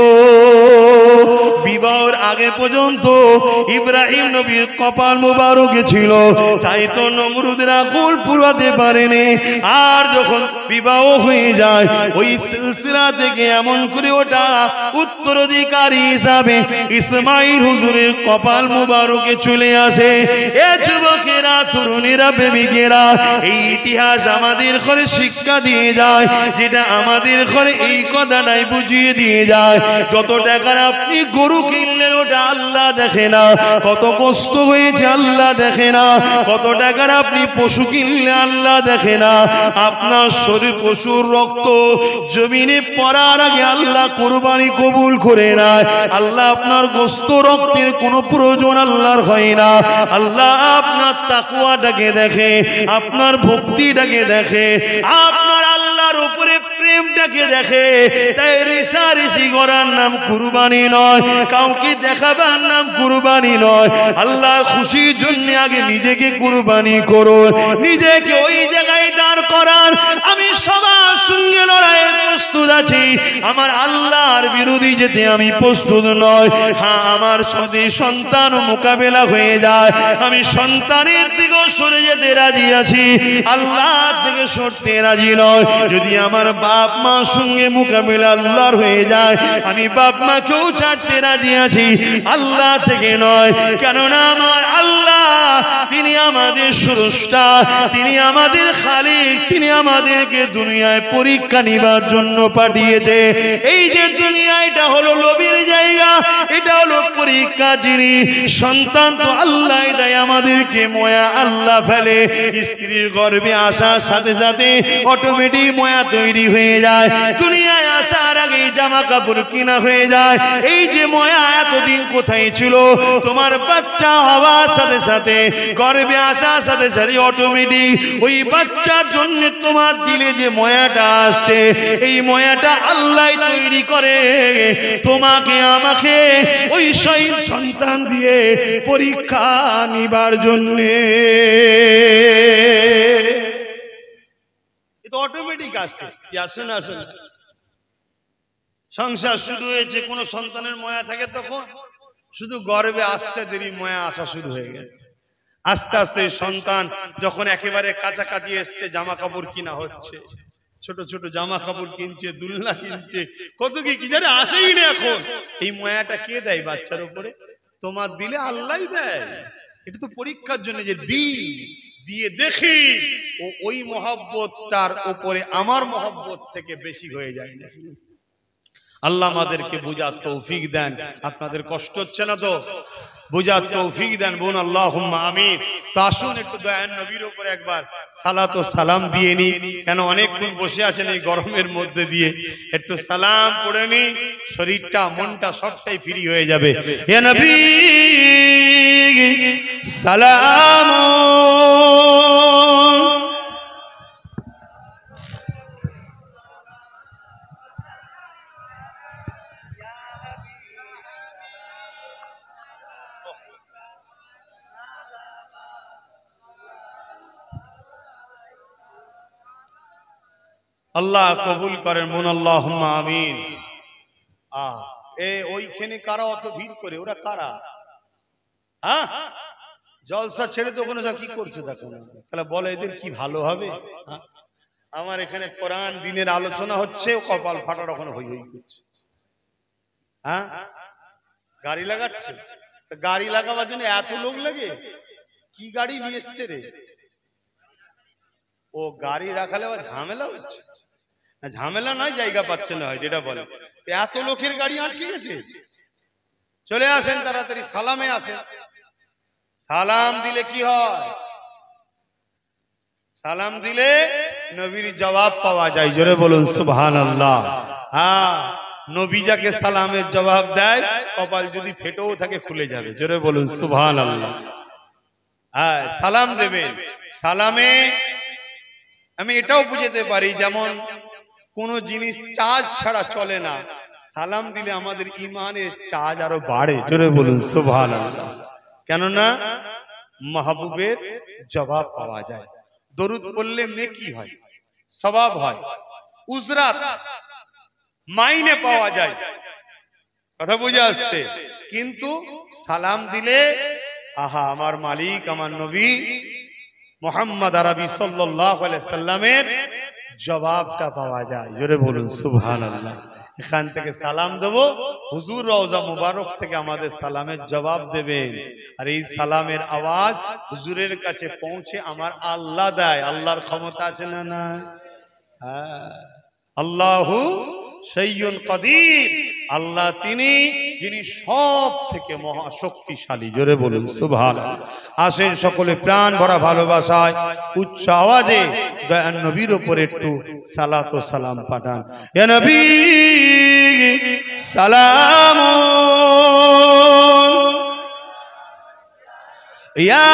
বিবাহের আগে পর্যন্ত ইব্রাহিম নবীর কপাল মোবারক ছিল, তাই তো নমরুদরা আগুন পুরাতে পারেনি। আর যখন বিবাহ হয়ে যায়, ওই সিলসিলা থেকে এমন করে ওটা উত্তরাধিকারী হিসাবে ইসমাইল হুজুরের কপাল মোবারকে চলে আসে। এ যুবকেরা, তরুণীরা, প্রেমিকেরা, এই ইতিহাস আমাদের ঘরে শিক্ষা দিয়ে যায়, যেটা আমাদের ঘরে এই কথাটাই বুঝিয়ে দিয়ে যায়, যত টাকার আপনি গরু কিনলেন ওটা আল্লাহ দেখে না, কত কষ্ট হয়েছে আল্লাহ দেখে না, কত টাকার আপনি পশু কিনলে আল্লাহ দেখে না, আপনার শরীর পশুর রক্ত জমিনে পড়ার আগে আল্লাহ কুরবানি কবুল করে নেয়। আল্লাহ আপনার গোশত রক্তের কোনো প্রয়োজন আল্লাহর হয় না। আল্লাহ আপনার তাকওয়াটাকে দেখে, আপনার ভক্তিটাকে দেখে, আপনার আল্লাহর উপরে প্রেমটাকে দেখে। তাই রেশারেশি করার নাম কুরবানি নয়, কাউকে দেখাবার নাম কুরবানি নয়। আল্লাহর খুশির জন্য আগে নিজেকে কুরবানি করো, নিজেকে ওই জায়গায় দাঁড় করান, আমি সবার সঙ্গে লড়াইয়ে প্রস্তুত আছি, আমার আল্লাহর বিরোধী যেতে আমি প্রস্তুত নয়। হ্যাঁ, আমার সাথে সন্তান মোকাবেলা হয়ে যায়, আমি সন্তানের দিকেও সরে যেতে রাজি আছি, আল্লাহ থেকে সরতে রাজি নয়। যদি আমার বাপ মার সঙ্গে মোকাবেলা আল্লাহর হয়ে যায়, আমি বাপ মাকেও ছাড়তে রাজি আছি, আল্লাহ থেকে নয়। কেননা আমার আল্লাহ, তিনি আমাদের স্রষ্টা, তিনি আমাদের খালিক, তিনি আমাদেরকে দুনিয়ায় পরীক্ষা নিবার জন্য পাঠিয়েছে। এই যে দুনিয়া, এটা হলো লোভের জায়গা, এটা হলো পরীক্ষা জিনিস। সন্তান তো আল্লাহ দেয় আমাদেরকে, ময়া আল্লাহ ফেলে। স্ত্রীর গর্ভে আসার সাথে সাথে অটোমেটিক ময়া তৈরি হয়ে যায়, দুনিয়ায় আসার আগে জামা কাপড় কিনা হয়ে যায়। এই যে ময়া এতদিন কোথায় ছিল? তোমার বাচ্চা হওয়ার সাথে সাথে গর্ভে আসার সাথে সাথে অটোমেটিক ওই বাচ্চার জন্য তোমার দিলে যে ময়াটা আসছে, এই ময়াটা আল্লাহ তৈরি করে তোমাকে আমাকে ওই শহীদ সন্তান দিয়ে পরীক্ষা নিবার জন্যে। এটা অটোমেটিক আসে, কি আসে না আসে না? সংসার শুরু হয়েছে, কোন সন্তানের ময়া থাকে তখন শুধু গর্ভে আসতে দেরি ময়া আসা শুরু হয়ে গেছে। আস্তে আস্তে সন্তান যখন একেবারে কাছাকাছি এসছে, জামা কাপড় কিনা হচ্ছে, ছোট ছোট জামা কাপড় কিনছে, দুলনা কিনছে, কত কি জানে আসেই না। এখন এই ময়াটা কে দেয় বাচ্চার উপরে? তোমার দিলে আল্লাহই দেয়। এটা তো পরীক্ষার জন্য যে দিয়ে দেখি ও ওই মহব্বতটার উপরে আমার মহব্বত থেকে বেশি হয়ে যায় না। আল্লাহ আমাদেরকে বুঝার তৌফিক দেন। আপনাদের কষ্ট হচ্ছে না তো? বুঝার তৌফিক দেন, বোন আল্লাহুম্মা আমিন। তো আসুন একটু দয়ার নবীর উপরে একবার সালাত ও সালাম দিয়ে নি, কেন অনেকক্ষণ বসে আছেন এই গরমের মধ্যে দিয়ে, একটু সালাম পড়ে নি, শরীরটা মনটা সবটাই ফ্রি হয়ে যাবে। ইয়া নবী সালাম। আল্লাহ কবুল করেন, বোন আল্লাহুম্মা আমিন। ওইখানে কারা অত ভিড় করে? ওরা কারা? হ্যাঁ, জলসা ছেড়ে তো ওখানে কি করছে দেখো না, তাহলে বলে এদের কি ভালো হবে? আমার এখানে কোরআন দিনের আলোচনা হচ্ছে, কপাল ফাটার ওখানে হই হই করছে। হ্যাঁ, গাড়ি লাগাচ্ছে। গাড়ি লাগাবার জন্য এত লোক লাগে? কি গাড়ি নিয়ে এসছে রে? ও গাড়ি রাখালে আবার ঝামেলা হচ্ছে। ঝামেলা নয়, জায়গা পাচ্ছে না, যেটা বলে এত লোকের গাড়ি আটকে গেছে। চলে আসেন তাড়াতাড়ি, সালামে আসেন। সালাম দিলে কি হয়? সালাম দিলে নবীর জবাব পাওয়া যায়। জোরে বলুন সুবহানাল্লাহ। হ্যাঁ, নবী যাকে সালামের জবাব দেয়, কপাল যদি ফেটেও থাকে খুলে যাবে। জোরে বলুন সুবহানাল্লাহ। হ্যাঁ, সালাম দেবেন। সালামে আমি এটাও বুঝতে পারি, যেমন কোন জিনিস চার্জ ছাড়া চলে না, সালাম দিলে আমাদের ইমানের চার্জ আরো বাড়ে। জোরে বলুন সুবহানাল্লাহ। কেননা মাহবুবের জবাব পাওয়া যায়। দরুদ পড়লে নেকি হয়, সওয়াব হয়, উজরাত মাইনে পাওয়া যায়। কথা বুঝে আসছে? কিন্তু সালাম দিলে আহা, আমার মালিক আমার নবী মুহাম্মদ আরবি সাল্লাল্লাহু আলাইহি সাল্লামের জবাবটা পাওয়া যায়। জোরে বলুন সুবহানাল্লাহ। এখান থেকে সালাম দেব, হুজুর রওজা মুবারক থেকে আমাদের সালামের জবাব দেবেন, আর এই সালামের আওয়াজ হুজুরের কাছে পৌঁছে আমার আল্লাহ দেয়। আল্লাহর ক্ষমতা আছে না না? হ্যাঁ, আল্লাহু শাইউন কাদির। আল্লাহ তিনি যিনি সব থেকে মহা শক্তিশালী। জোরে বলুন সুবহানাল্লাহ। আসেন সকলে প্রাণ ভরা ভালোবাসায় উচ্চ আওয়াজে দয়ার নবীর উপরে একটু সালাত ও সালাম পাঠান। ইয়া নবী সালাম, ইয়া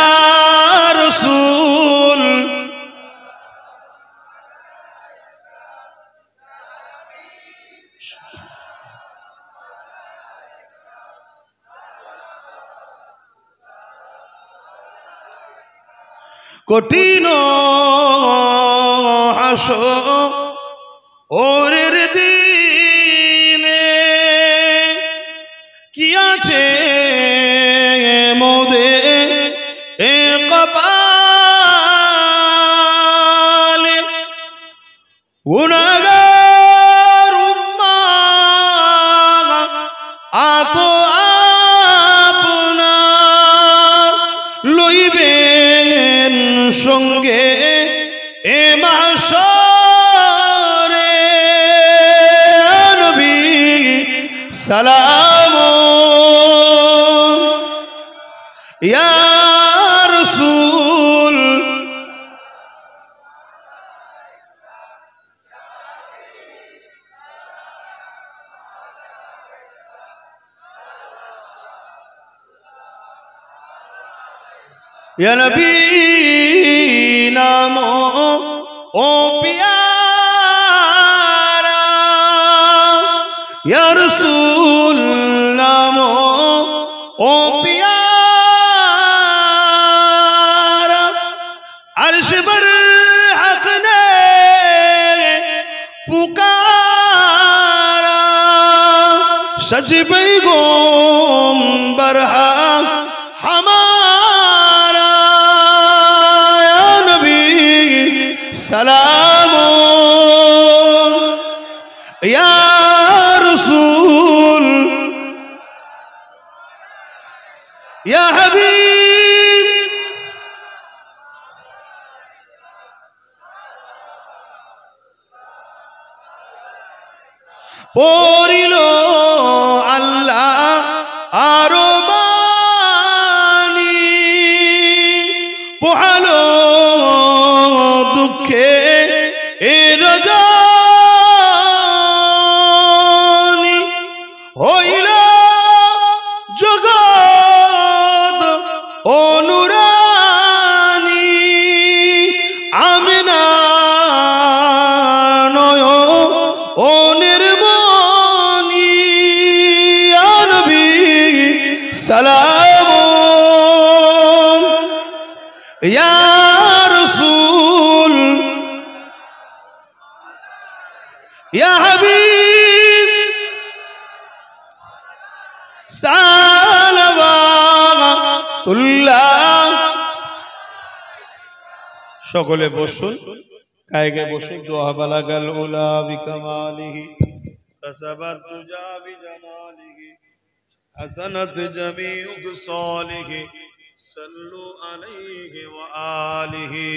রাসূল কঠিন হাসরের দিনে কি আছে মোদের এ কপালে, গুনাহগার উম্মাহ আত আপনার লইবেন সঙ্গে এ মাহশরে। নবী সালাম, ইয়া রাসূল या नबी नामो ओ प्यारा, या रसूल नामो ओ प्यारा, अर्श पर हक ने पुकारा, सजबई गोम्बर हमारा, या नबी सलामो, या रसूल, या हबीब, পড়িলো আল্লাহ আরো বাণী, পোহালো দুঃখে এ রজনী, হইল জগৎ অনুরানী, আমিনা নয় ও নির্মণী, ইয়া নবী সালাম, ইয়া রাসূল, ইয়া হাবিব, সালাওয়াতুল্লাহ। সকলে বসুন, কায়গে বসুন। দোয়া বালাগাল উলা বিকামালিহি, কাসাবাত তুজা বিজামালিহি, হাসানাত জামিউ সালিহি, সাল্লু আলাইহি ওয়া আলিহি।